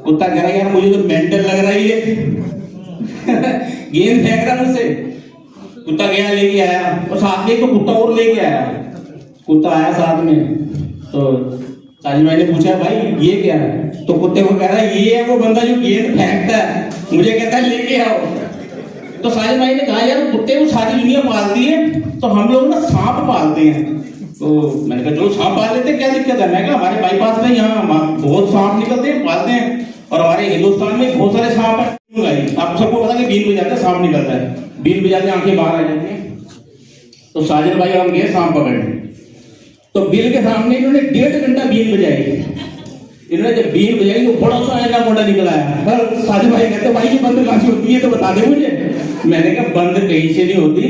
कुत्ता कह रहा है यार मुझे तो मेंटल लग रही है। गेंद फेंक रहा मुझसे। कुत्ता गया लेके आया, और साथ में एक तो कुत्ता और लेके आया। कुत्ता आया साथ में, तो साजिद भाई ने पूछा भाई ये क्या है? तो कुत्ते को कह रहा है ये है वो बंदा जो गेंद फेंकता है, मुझे कहता है लेके आओ। तो साजिद भाई ने कहा यार कुत्ते को सारी दुनिया पालती है, तो हम लोग ना सांप पालते हैं। तो मैंने कहा जो सांप पाल लेते क्या दिक्कत है? मैं कहा हमारे बाईपास में यहाँ बहुत सांप निकलते हैं, पालते हैं, और हमारे हिंदुस्तान में बहुत सारे सांप हैं। आप सबको पता है कि बीन बजाते सांप निकलता है, बीन बजाते आंखें बाहर आ जाती हैं। तो साजिद भाई हम गए सांप पकड़ने, तो बिल के सामने इन्होंने 1.5 घंटा बीन बजाई। इन्होंने जब बीन बजाई तो बड़ा सा ऐना मोटा निकला है। और साजिद भाई कहते भाई ये बंद कहाँ से होती है तो बता दे मुझे। मैंने कहा बंद कहीं से नहीं होती,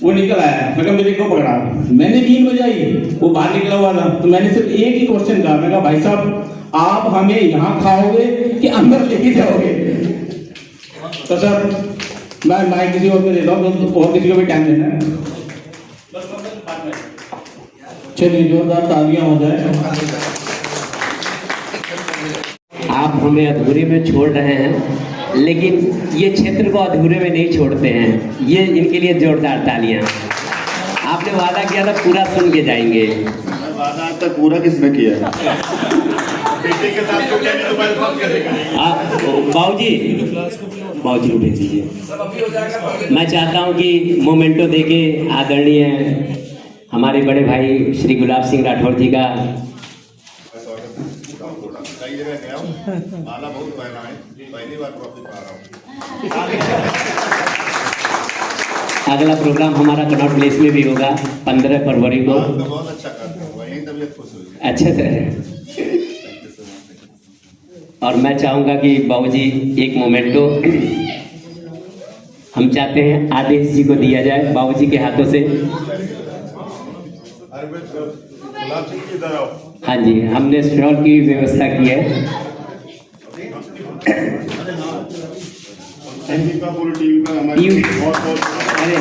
वो निकल आया। मैं कहा मेरे को पकड़ा, मैंने बीन बजाई, वो बाहर निकला हुआ था। तो मैंने सिर्फ एक ही क्वेश्चन कहा, मैं कहा भाई साहब आप हमें यहाँ खाओगे कि अंदर लेके जाओगे? तो सर मैं माइक किसी और को देता हूँ, और किसी को भी टाइम देना है। चलिए जोरदार तालियां हो जाए। आप हमें अधूरे में छोड़ रहे हैं, लेकिन ये क्षेत्र को अधूरे में नहीं छोड़ते हैं। ये इनके लिए जोरदार तालियां। आपने वादा किया था पूरा सुन के जाएंगे। वादा आज तक पूरा किसने किया है? बेटे के साथ तो क्या नहीं, तुम्हारे साथ कैसे करेंगे? बाबूजी को भेज दीजिए। मैं चाहता हूं कि मोमेंटो देके आदरणीय हमारे बड़े भाई श्री गुलाब सिंह राठौर जी का कई जगह गया हूँ, माला बहुत पहना है, पहली बार ट्रॉफी पा रहा हूँ। अगला प्रोग्राम हमारा कनॉट प्लेस में भी होगा 15 फरवरी को। तो बहुत अच्छा करते हो, वहीं तबीयत खुश हुई। अच्छा सर। और मैं चाहूंगा कि बाबूजी एक मोमेंटो हम चाहते हैं आदेश जी को दिया जाए बाबूजी के हाथों से। गुलाब सिंह की इधर आओ। हाँ जी, हमने स्टॉल की व्यवस्था की है। पूरी टीम का हमारी अरे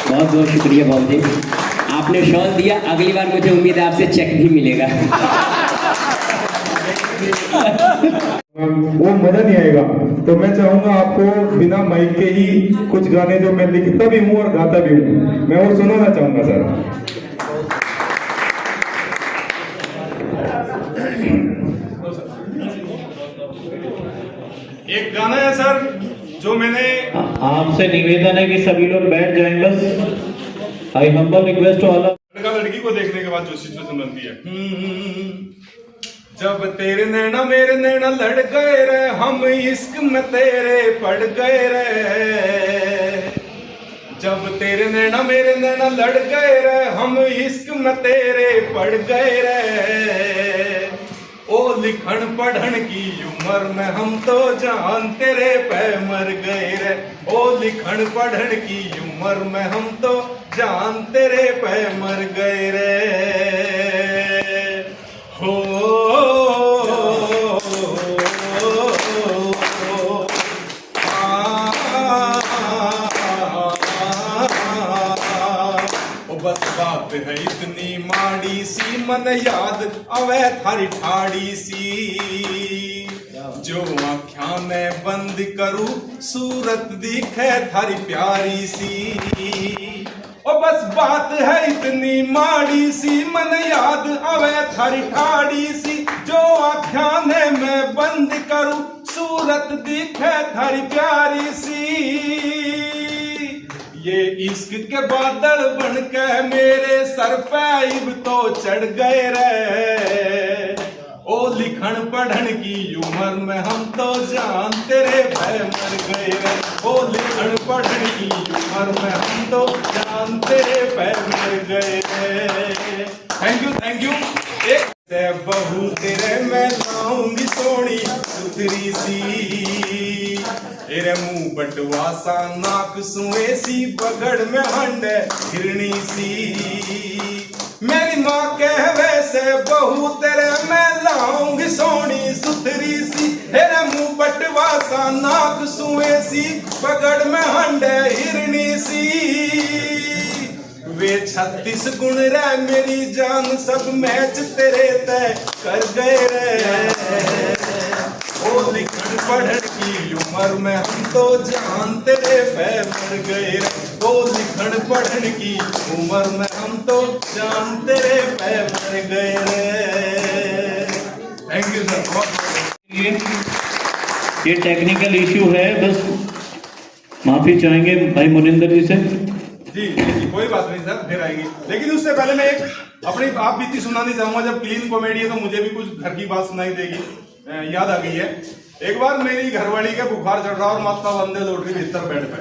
बहुत बहुत शुक्रिया बाबूजी, आपने शॉल दिया। अगली बार मुझे उम्मीद है आपसे चेक भी मिलेगा। वो मजा नहीं आएगा। तो मैं चाहूंगा आपको बिना माइक के ही कुछ गाने जो मैं लिखता भी हूँ और गाता भी हूँ, मैं वो सुनाना चाहूंगा सर। एक गाना है सर जो मैंने आपसे निवेदन है कि सभी लोग बैठ जाएं बस। आई हम्बल रिक्वेस्ट टू ऑल। लड़का लड़की को देखने के बाद जो सिचुएशन बनती है, जब तेरे नैना मेरे नैना लड़ गए रे, हम इश्क में तेरे पड़ गए रे। जब तेरे नैना मेरे नैना लड़ गए रे, हम इश्क में तेरे पड़ गए रे। ओ लिखण पढ़न की उम्र में हम तो जान तेरे पे मर गए रे। ओ लिखण पढ़न की उम्र में हम तो जान तेरे पे मर गए रे। हो बस बात है इतनी माड़ी सी, मन याद अवे थारी ठाड़ी सी। जो आँखियां मैं बंद करूं, सूरत दिखे थारी प्यारी सी। ओ बस बात है इतनी माड़ी सी, मन याद अवे थारी ठाड़ी सी। जो आँखियां ने मैं बंद करूं, सूरत दिखे थारी प्यारी सी। ये इश्क के बादल बन के मेरे सर पे इब तो चढ़ गए रे। ओ लिखण पढ़न की उम्र में हम तो जान तेरे पे मर गए रे। ओ लिखण पढ़न की उम्र में हम तो जान तेरे पे मर गए रे। Thank you. एक बहू तेरे मैं लाऊंगी सोनी सुथरी सी। तेरे मुंह बटवा सा नाक सुए सी, बगड़ में हंड हिरणी सी। मेरी माँ कह वैसे बहू तेरे मैं लाऊंगी सोनी सुथरी सी। तेरे मुंह बटवा सा नाक सुए सी, बगड़ में हंड हिरणी सी। वे 36 गुण रे मेरी जान, सब मैच तेरे तय कर गए रे। ओ लिखण पढ़न की उम्र में हम तो जान तेरे पे मर गए रे। ओ लिखण पढ़न की उम्र में हम तो जान तेरे पे मर गए रे। Thank you sir. ये टेक्निकल इश्यू है, बस माफी चाहेंगे भाई मुनिंदर जी से। जी कोई बात नहीं सर, फिर आएंगे। लेकिन उससे पहले मैं एक अपनी आप बीती सुनानी चाहूंगा। जब क्लीन कॉमेडी है तो मुझे भी कुछ घर की बात सुनाई देगी, याद आ गई है। एक बार मेरी घरवाली का बुखार चढ़ रहा और माता बंदे लौट रही भीतर बेड पे।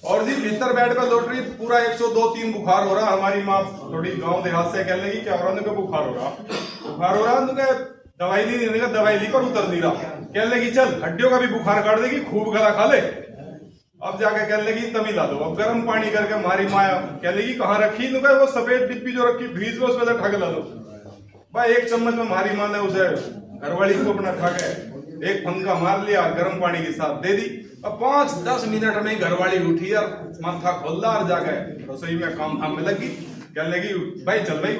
और जी भीतर बेड पे लौटरी पूरा 102-3 बुखार हो रहा। हमारी माँ थोड़ी गांव देहात से कहने लगी क्या हो रहा है, बुखार हो रहा उनका दवाई नहीं देने का, दवाई ली पर उतर नहीं रहा। कहने लगी चल हड्डियों का भी बुखार काट देगी, खूब गला खा ले। अब जाके कहने लगी तभी ला दो। अब गर्म पानी करके हमारी माया कहने लगी कहाँ रखी, वो सफेद डिब्बी जो रखी फ्रीज में उसमें से ठग ला दो भाई। एक चम्मच में हमारी माँ ने उसे घरवाली को अपना खा के एक फंका मार लिया, गर्म पानी के साथ दे दी। अब 5-10 मिनट में घरवाली उठी और माथा खोला और जाके रसोई में काम धाम में लगी। कहने लगी भाई चल भाई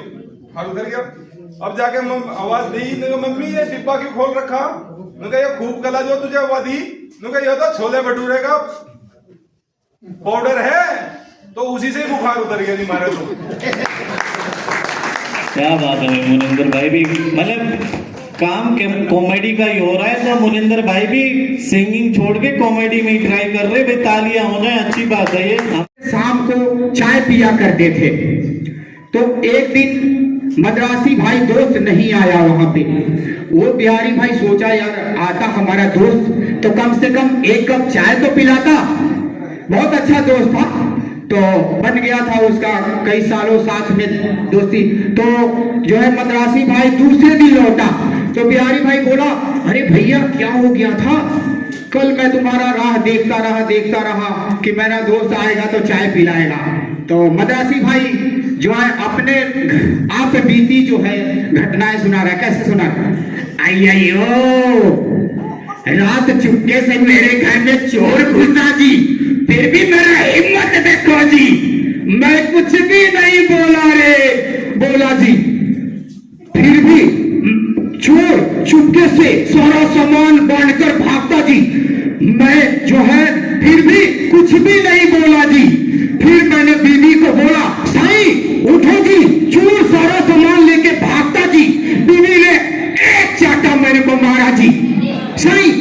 खाल उधर गया। अब जाके आवाज दी, मम्मी ये डिब्बा क्यों खोल रखा? ये खूब गला जो तुझे आवाज दी, ये तो छोले भटूरे का पाउडर है, तो उसी से ही बुखार उतर गया जी मारे तो। क्या बात है मुनिंदर भाई भी, मतलब काम कॉमेडी का ही हो रहा है, तो मुनिंदर भाई भी सिंगिंग छोड़ के कॉमेडी में ही ट्राई कर रहे। भाई तालियां हो जाए, अच्छी बात है ये। शाम को चाय पिया करते थे, तो एक दिन मद्रासी भाई दोस्त नहीं आया वहां पे। वो बिहारी भाई सोचा यार आता हमारा दोस्त तो कम से कम एक कप चाय तो पिलाता। बहुत अच्छा दोस्त था, तो बन गया था उसका कई सालों साथ में दोस्ती। तो जो है मद्रासी भाई दूसरे दिन लौटा, तो बिहारी भाई बोला अरे भैया क्या हो गया था, कल मैं तुम्हारा राह देखता रहा कि मेरा दोस्त आएगा तो चाय पिलाएगा। तो मद्रासी भाई जो है अपने आप बीती जो है घटनाएं सुना रहा है। कैसे सुना? आइयो रात चुपके से मेरे घर में चोर घुसा जी, फिर भी मेरा हिम्मत देखो जी, मैं कुछ भी नहीं बोला जी। फिर भी चोर चुपके से सारा सामान बांधकर भागता जी, मैं जो है फिर भी कुछ भी नहीं बोला जी। फिर मैंने बीवी को बोला साईं उठो जी, चोर सारा सामान लेके भागता जी। बीवी ने एक चाटा मेरे को मारा जी। साईं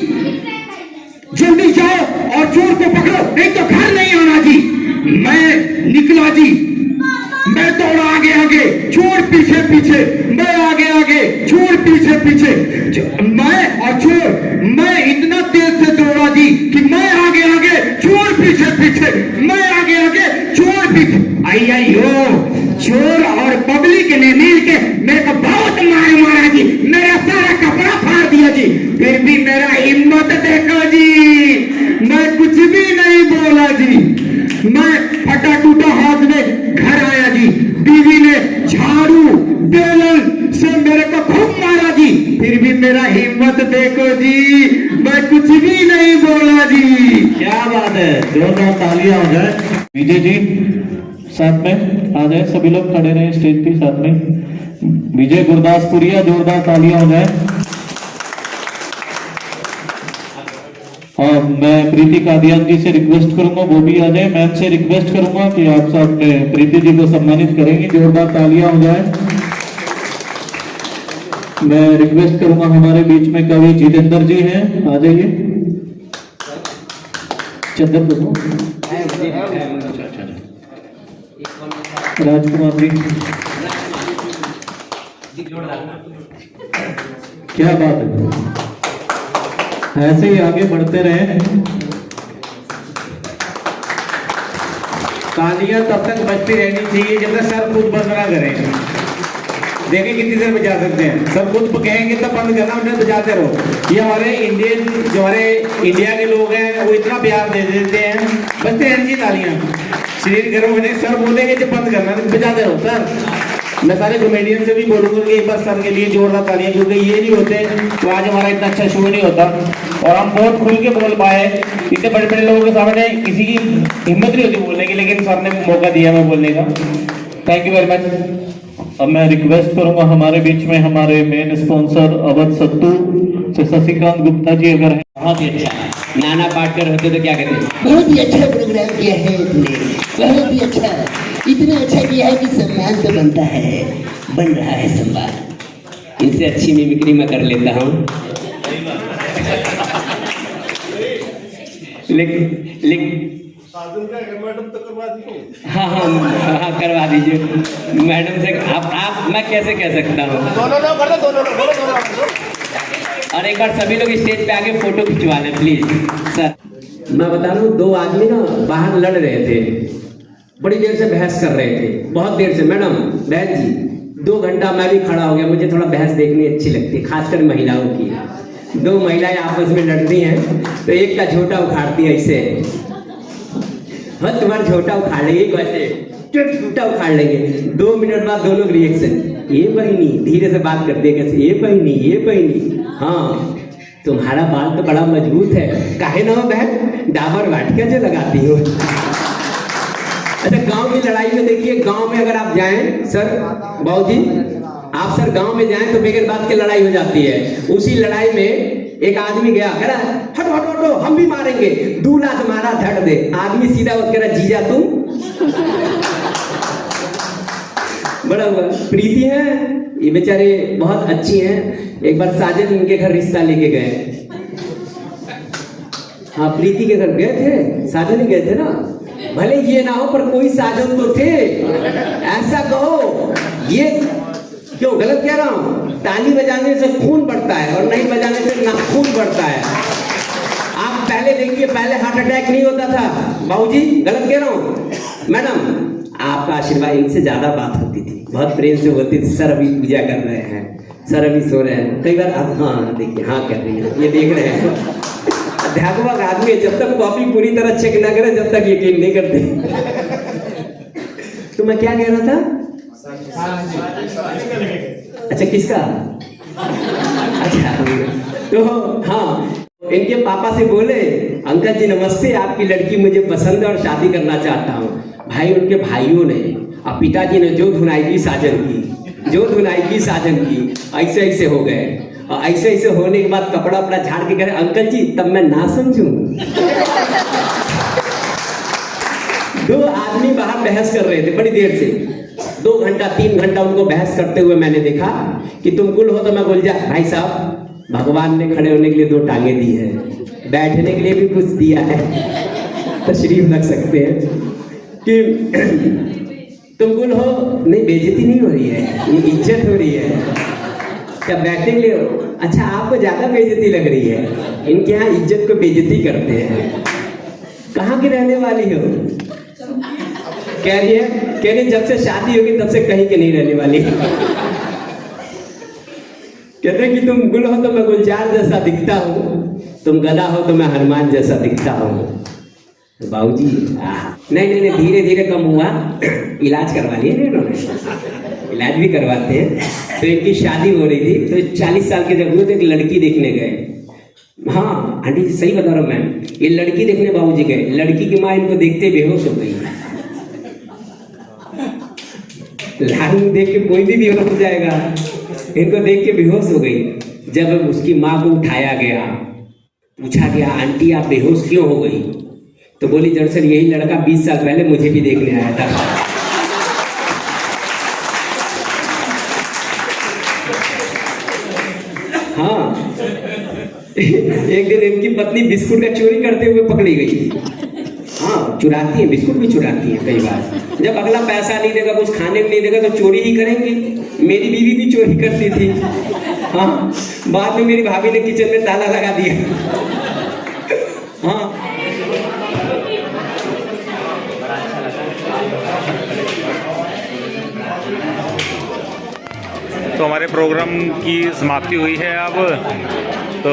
जल्दी जाओ और चोर को पकड़ो, नहीं तो घर नहीं आना जी। मैं निकला जी, मैं दौड़ा आगे चोर पीछे, मैं आगे चोर पीछे। मैं इतना तेज से दौड़ा जी कि मैं आगे चोर पीछे, मैं आगे चोर पीछे। आइयो चोर और पब्लिक ने मिल के मेरे को बहुत मारा जी, मेरा सारा कपड़ा फाड़ दिया जी। फिर भी मेरा हिम्मत देखो जी, मैं कुछ भी नहीं बोला जी। मैं फटा टूटा हाथ में घर आया जी, बीवी ने झाड़ू बेलन से मेरे को खूब मारा जी। फिर भी मेरा हिम्मत देखो जी, मैं कुछ भी नहीं बोला जी। क्या बात है, जोरदार तालियां हो जाए। विजय जी साथ में आ जाए, सभी लोग खड़े रहे स्टेज पे साथ में। विजय गुरदासपुरिया, जोरदार तालियां हो जाए। और मैं प्रीति कादियान जी से रिक्वेस्ट करूंगा वो भी आ जाए। मैम से रिक्वेस्ट करूंगा कि आप सब प्रीति जी को सम्मानित करेंगे, जोरदार तालियां हो जाए। मैं रिक्वेस्ट करूंगा हमारे बीच में कवि जितेंद्र जी हैं, आ जाइए। चंदन बाबू, राजकुमार जी, क्या बात है, ऐसे ही आगे बढ़ते रहे। तालियां तब तक बजती रहनी चाहिए जब तक सर खुद बंद ना करें। देखें कितनी देर बजा सकते हैं, सर खुद कहेंगे तब बंद करना, उन्हें बजाते रहो। ये हमारे इंडिया के लोग हैं, वो इतना प्यार दे देते हैं, बजते रहनी चाहिए तालियां। शरीर गर्म होने सर बोलेंगे जब बंद करना, बजाते रहो सर। मैं सारे कॉमेडियन से भी बोलूंगा कि एक बार सर के लिए जोरदार तालियां, क्योंकि ये नहीं होते तो आज हमारा इतना अच्छा शो नहीं होता और हम बहुत खुल के बोल पाए। इतने बड़े बड़े लोगों के सामने किसी की हिम्मत नहीं होती बोलने की, लेकिन सर ने मौका दिया मैं बोलने का। Thank you very much. अब मैं रिक्वेस्ट करूंगा हमारे बीच में हमारे मेन स्पॉन्सर अवध सत्तू से शशिकांत गुप्ता जी अगर है। बहुत ही अच्छा, नाना पाटकर होते तो क्या कहते? बहुत ही अच्छा प्रोग्राम किया है तुमने, बहुत ही अच्छा, इतना अच्छा किया है कि सम्मान तो बनता है, बन रहा है सम्मान। इनसे अच्छी मिमिक्री मैं कर लेता हूँ, लेकिन हाँ करवा दीजिए मैडम से। आप मैं कैसे कह सकता हूँ? और एक बार सभी लोग स्टेज पे आके फोटो खिंचवा लें प्लीज सर। मैं बता दूं, दो आदमी ना बाहर लड़ रहे थे, बड़ी देर से बहस कर रहे थे, बहुत देर से। मैडम, बहन जी, 2 घंटा मैं भी खड़ा हो गया, मुझे थोड़ा बहस देखनी अच्छी लगती है, खासकर महिलाओं की। 2 महिलाएं आपस में लड़ती हैं तो एक का झोटा उखाड़ती है ऐसे, हाँ तुम्हारा झोटा उखाड़ लेंगे, कैसे झोटा उखाड़ लेंगे। 2 मिनट बाद दोनों रिएक्शन, ये बहनी, धीरे से बात करते हैं कैसे, ये बहनी, हाँ तुम्हारा बाल तो बड़ा मजबूत है, काहे ना हो बहन, डाबर वाटिका जो लगाती हो। अच्छा, गांव की लड़ाई में देखिए, गांव में अगर आप जाएं सर, बाबूजी आप सर गांव में जाएं तो बगैर बात की लड़ाई हो जाती है। उसी लड़ाई में एक आदमी गया, कह रहा हटो हटो हटो, हम भी मारेंगे, 2 लात मारा, धड़ दे। आदमी सीधा उठ कह रहा, जीजा तुम बड़ा हुआ। प्रीति है, ये बेचारे बहुत अच्छी हैं। एक बार साजन इनके घर रिश्ता लेके गए, हाँ प्रीति के घर गए थे, साजन ही गए थे ना, भले ये ना हो पर कोई साजन तो थे, ऐसा कहो। ये क्यों गलत कह रहा हूं? ताली बजाने से खून बढ़ता है और नहीं बजाने से नाखून बढ़ता है। आप पहले देखिए, पहले हार्ट अटैक नहीं होता था बाबूजी, गलत कह रहा हूं? मैडम, आपका आशीर्वाद, इनसे ज्यादा बात होती थी, बहुत प्रेम से होती थी। सर अभी पूजा कर रहे हैं, सर अभी सो रहे हैं, कई बार आप हाँ देखिए, हाँ कर रही है, ये देख रहे हैं। अध्यापक आदमी जब तक कॉपी पूरी तरह चेक ना करे जब तक यकीन नहीं करते। तो मैं क्या कह रहा था? अच्छा, किसका? अच्छा, तो हाँ, इनके पापा से बोले, अंकल जी नमस्ते, आपकी लड़की मुझे पसंद है और शादी करना चाहता हूँ। भाई, उनके भाइयों ने और पिताजी ने जो धुनाई की साजन की, ऐसे ऐसे हो गए। और ऐसे ऐसे होने के बाद कपड़ा अपना झाड़ के कह रहे, अंकल जी तब मैं ना समझूं। 2 आदमी बाहर बहस कर रहे थे बड़ी देर से, 2 घंटा 3 घंटा उनको बहस करते हुए मैंने देखा कि तुम कुल हो तो मैं बोल जा, भाई साहब भगवान ने खड़े होने के लिए 2 टांगे दी है, बैठने के लिए भी कुछ दिया है, तशरीफ रख सकते हैं कि तुम कुल हो। नहीं, बेइज्जती नहीं हो रही है, ये इज्जत हो रही है। क्या बैठने के लिए? अच्छा, आपको ज्यादा बेइज्जती लग रही है, इनके यहाँ इज्जत को बेइज्जती करते हैं। कहाँ की रहने वाली हो? कह रही जब से शादी होगी तब से कहीं के नहीं रहने वाली। कहते हैं कि तुम गुल हो तो मैं गुलजार जैसा दिखता हूँ, तुम गधा हो तो मैं हनुमान जैसा दिखता हूँ। बाबूजी नहीं, धीरे धीरे कम हुआ, इलाज करवा लिया इन्होंने, इलाज भी करवाते हैं। तो इनकी शादी हो रही थी, तो 40 साल के जब हुए तो एक लड़की देखने गए। हाँ आंटी सही बता रहा हूँ मैं, ये लड़की देखने बाबूजी गए, लड़की की माँ इनको देखते बेहोश हो गई। लाल देख के कोई भी बेहोश हो जाएगा, इनको देख के बेहोश हो गई। जब उसकी माँ को उठाया गया, पूछा गया आंटी आप बेहोश क्यों हो गई? तो बोली दरअसल यही लड़का 20 साल पहले मुझे भी देखने आया था। हाँ, एक दिन इनकी पत्नी बिस्कुट का चोरी करते हुए पकड़ी गई। हाँ, चुराती है, बिस्कुट भी चुराती है कई बार। जब अगला पैसा नहीं देगा, कुछ खाने को नहीं देगा तो चोरी ही करेंगे। मेरी बीवी भी चोरी करती थी। हाँ, बाद में मेरी भाभी ने किचन में ताला लगा दिया। हाँ, तो हमारे प्रोग्राम की समाप्ति हुई है अब। तो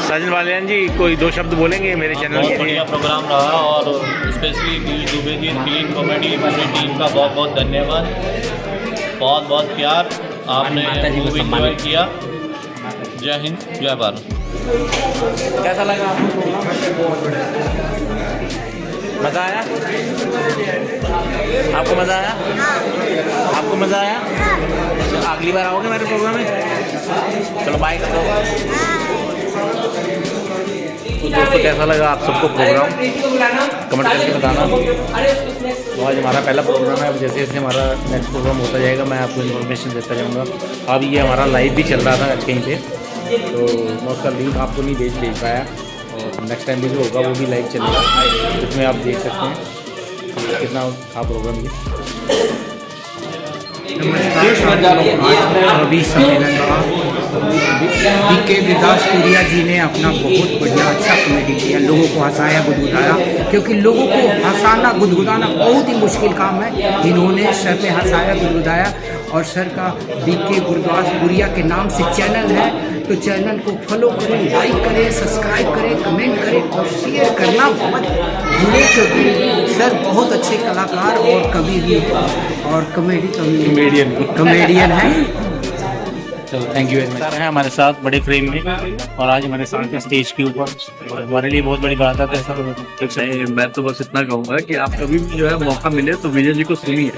साजन वालियान जी कोई 2 शब्द बोलेंगे मेरे चैनल के? बहुत बढ़िया प्रोग्राम रहा और specially Piyush Dubey ji, clean comedy पूरी टीम का बहुत बहुत धन्यवाद, बहुत बहुत प्यार, आपने मूवी एंजॉय किया। जय हिंद, जय भारत। कैसा लगा आपको प्रोग्राम? मज़ा आया? आपको मज़ा आया? आपको मज़ा आया? तो अगली बार आओगे मेरे प्रोग्राम में? चलो बाय कर दो। तो दोस्तों कैसा लगा आप सबको प्रोग्राम कमेंट करके बताना। तो आज हमारा पहला प्रोग्राम है, अब जैसे जैसे हमारा नेक्स्ट प्रोग्राम होता जाएगा मैं आपको इन्फॉर्मेशन देता जाऊँगा। अब ये हमारा लाइव भी चल रहा था आज कहीं पे, तो मैं उसका लिंक आपको नहीं भेज पाया, और नेक्स्ट टाइम भी जो होगा वो भी लाइव चलेगा, जिसमें आप देख सकते हैं कितना था प्रोग्राम ये। रवि सम्मेलन रहा। बीके विदासपुरिया जी ने अपना बहुत बढ़िया अच्छा कॉमेडी किया, लोगों को हंसाया गुदगुदाया, क्योंकि लोगों को हंसाना गुदगुदाना बहुत ही मुश्किल काम है। इन्होंने सर पे हंसाया गुदगुदाया। और सर का बीके गुरदासपुरिया के नाम से चैनल है, तो चैनल को फॉलो करें, लाइक करें, सब्सक्राइब करें, कमेंट करें और शेयर करना मत भूलें, क्योंकि सर बहुत अच्छे कलाकार और कवि भी और कॉमेडियन हैं। चलो thank you very much. Sir हैं हमारे साथ बड़े फ्रेम में और आज हमारे साथ हैं स्टेज के ऊपर, और हमारे लिए बहुत बड़ी बात है। नहीं, मैं तो बस इतना कहूंगा कि आप कभी भी जो है मौका मिले तो विजय जी को सुनिए,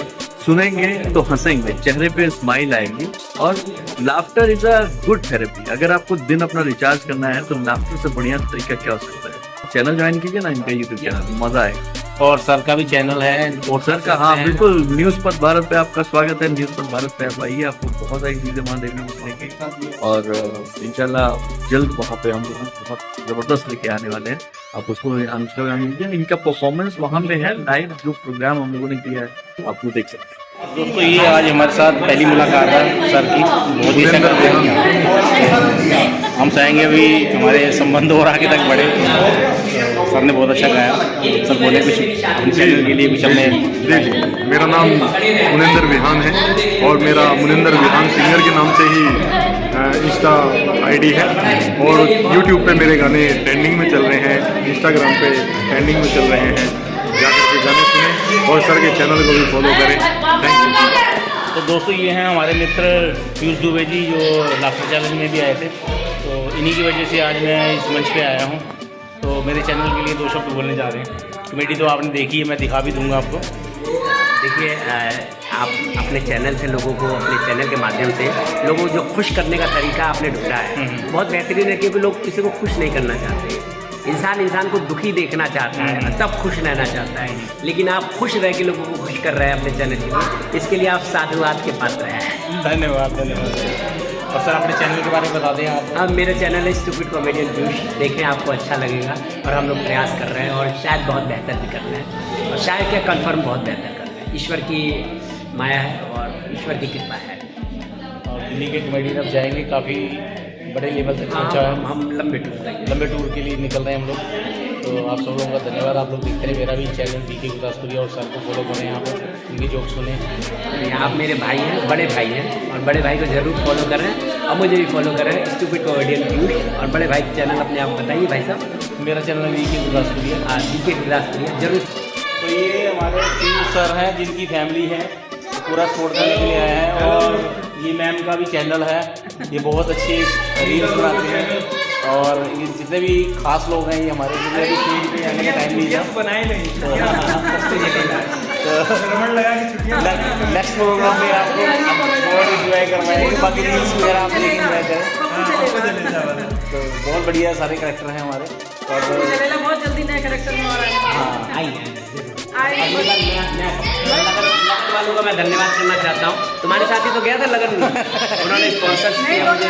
सुनेंगे तो हंसेंगे, चेहरे पे स्माइल आएगी। और laughter is a good therapy. अगर आपको दिन अपना रिचार्ज करना है तो लाफ्टर से बढ़िया तरीका क्या हो सकता है। चैनल ज्वाइन कीजिए ना इनका यूट्यूब चैनल, मजा आएगा। और सर का भी चैनल है, और सर का, हाँ बिल्कुल, न्यूज़ पर भारत पे आपका स्वागत है। न्यूज़ पर भारत पे आप आइए, आपको बहुत सारी चीजें वहाँ देखने को मिलेंगी और इंशाल्लाह जल्द वहाँ पे हम बहुत जबरदस्त लेके आने वाले हैं। आप उसको इनका परफॉर्मेंस वहाँ पे है, लाइव जो प्रोग्राम हम लोगों ने किया है आपको देख सकते हैं। दोस्तों ये आज हमारे साथ पहली मुलाकात है सर की, बहुत ही हम चाहेंगे अभी हमारे संबंध और आगे तक बढ़े। सर ने बहुत अच्छा गाया। सर बोले कुछ चैनल के लिए कुछ हमने। जी, मेरा नाम मुनिंदर विहान है और मेरा मुनिंदर विहान सिंगर के नाम से ही इंस्टा आईडी है और यूट्यूब पे मेरे गाने ट्रेंडिंग में चल रहे हैं, इंस्टाग्राम पे ट्रेंडिंग में चल रहे हैं। जाकर के गाने सुने और सर के चैनल को भी फॉलो करें। Thank you. तो दोस्तों ये हैं हमारे मित्र पीयूष दुबे जी, जो लाफ्टर चैलेंज में भी आए थे, तो इन्हीं की वजह से आज मैं इस मंच पे आया हूँ। तो मेरे चैनल के लिए 2 शब्द बोलने जा रहे हैं। कमेटी तो आपने देखी है, मैं दिखा भी दूंगा आपको। देखिए, आप अपने चैनल से लोगों को, अपने चैनल के माध्यम से लोगों को जो खुश करने का तरीका आपने ढूंढा है, बहुत बेहतरीन है। क्योंकि लोग किसी को खुश नहीं करना चाहते, इंसान को दुखी देखना चाहता है, तब खुश रहना चाहता है। लेकिन आप खुश रह के लोगों को खुश कर रहे हैं अपने चैनल के लिए, इसके लिए आप साधुवाद के पात्र हैं। धन्यवाद धन्यवाद। और सर अपने चैनल के बारे में बता दें आप। अब मेरा चैनल है स्टूपिड कॉमेडियन पीयूष, देखें आपको अच्छा लगेगा। और हम लोग प्रयास कर रहे हैं और शायद बहुत बेहतर भी कर रहे हैं, और शायद क्या कंफर्म बहुत बेहतर कर रहे हैं। ईश्वर की माया है और ईश्वर की कृपा है। और दिल्ली के कॉमेडियन अब जाएंगे, काफ़ी बड़े लेवल तक पहुँचा है। हम लंबे टूर के लिए निकल रहे हैं हम लोग। तो आप सब लोगों का धन्यवाद। आप लोग देखते रहे मेरा भी चैनल बीके गुरदासपुरिया, और सर को फॉलो करें, यहाँ पर उनकी जोक सुने। आप मेरे भाई हैं, बड़े भाई हैं, और बड़े भाई को जरूर फॉलो करें और मुझे भी फॉलो करें, स्टूपिड कॉमेडियन पीयूष। और बड़े भाई का चैनल अपने आप बताइए भाई साहब। मेरा चैनल बीके गुरदासपुरिया। हाँ, बीके गुरदासपुरिया जरूर। तो ये हमारे पीयूष सर हैं, जिनकी फैमिली है, पूरा सपोर्ट करने के लिए आए हैं। और ये मैम का भी चैनल है, ये बहुत अच्छे रील्स बनाते हैं। और ये जितने भी खास लोग हैं, ये हमारे जितने भी स्टेज पे आने का टाइम नहीं है, बनाए नहीं तो नेक्स्ट प्रोग्राम में आपको बहुत इंजॉय करवाएंगे। बाकी रील्स वगैरह आप देखें, इंजॉय करें। तो बहुत बढ़िया सारे कैरेक्टर हैं हमारे। और बहुत जल्दी नए कैरेक्टर में और वालों का मैं धन्यवाद करना चाहता हूँ। तुम्हारे साथ ही तो गया था लगन में, उन्होंने स्पॉन्सर किया मुझे।